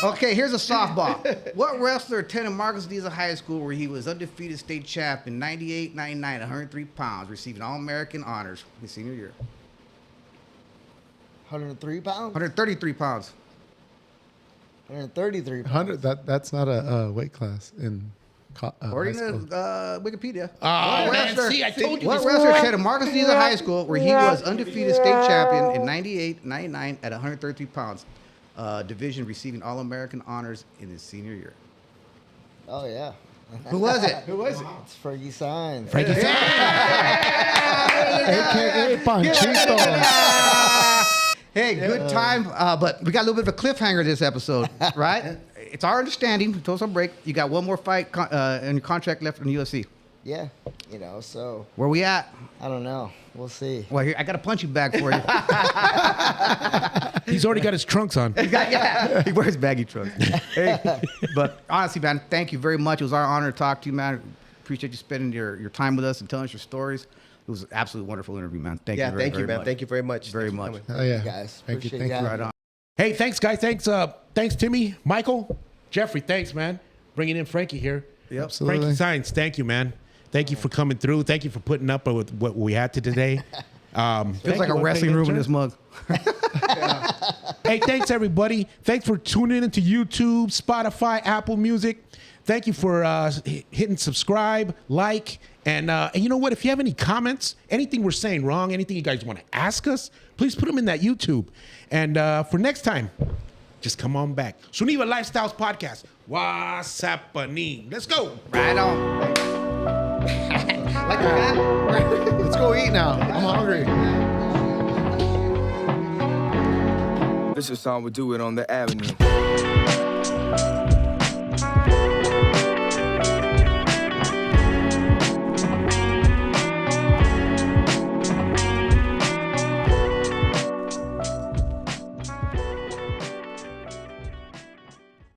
Okay, here's a softball. What wrestler attended Marcus Diaz High School where he was undefeated state champ in 98, 99, 103 pounds, receiving All-American honors his senior year?
103 pounds?
133 pounds.
133 pounds.
100. That's not a weight class in.
According
high
to
school.
Wikipedia.
Oh, man, see, I told you
What
this.
wrestler attended Marcus Diaz High School where he was undefeated state champion in 98, 99 at 133 pounds, division receiving All-American honors in his senior year?
Oh, yeah.
Who was it?
It's Frankie Saenz.
Frankie Saenz.
AKA Panchito.
Hey, good time, but we got a little bit of a cliffhanger this episode, right? It's our understanding, until some break, you got one more fight in your contract left in the UFC.
yeah, so
Where we at?
I don't know. We'll see.
Well, here I got a punching bag for you.
He's already got his trunks on.
Yeah, he wears baggy trunks. Hey, but honestly, man, thank you very much. It was our honor to talk to you, man. Appreciate you spending your time with us and telling us your stories. It was an absolutely wonderful interview, man. Thank you very,
thank you,
very
man.
much.
Thank you very much.
Very
Thanks for
much.
coming.
Oh yeah,
Guys,
Thank you.
appreciate
Thank you.
you.
Right on.
Hey, thanks, guys. Thanks, Timmy, Michael, Jeffrey. Thanks, man. Bringing in Frankie here.
Yep.
Absolutely.
Frankie Saenz, thank you, man. Thank you for coming through. Thank you for putting up with what we had to today.
Feels like a wrestling room in this mug.
Hey, thanks, everybody. Thanks for tuning into YouTube, Spotify, Apple Music. Thank you for hitting subscribe, like, and you know what? If you have any comments, anything we're saying wrong, anything you guys want to ask us, please put them in that YouTube. And for next time, just come on back. SeunevA Lifestyles Podcast. Waas, Sappening. Let's go.
Right on.
Like that. Let's go eat now. I'm hungry.
This is how we do it on the avenue.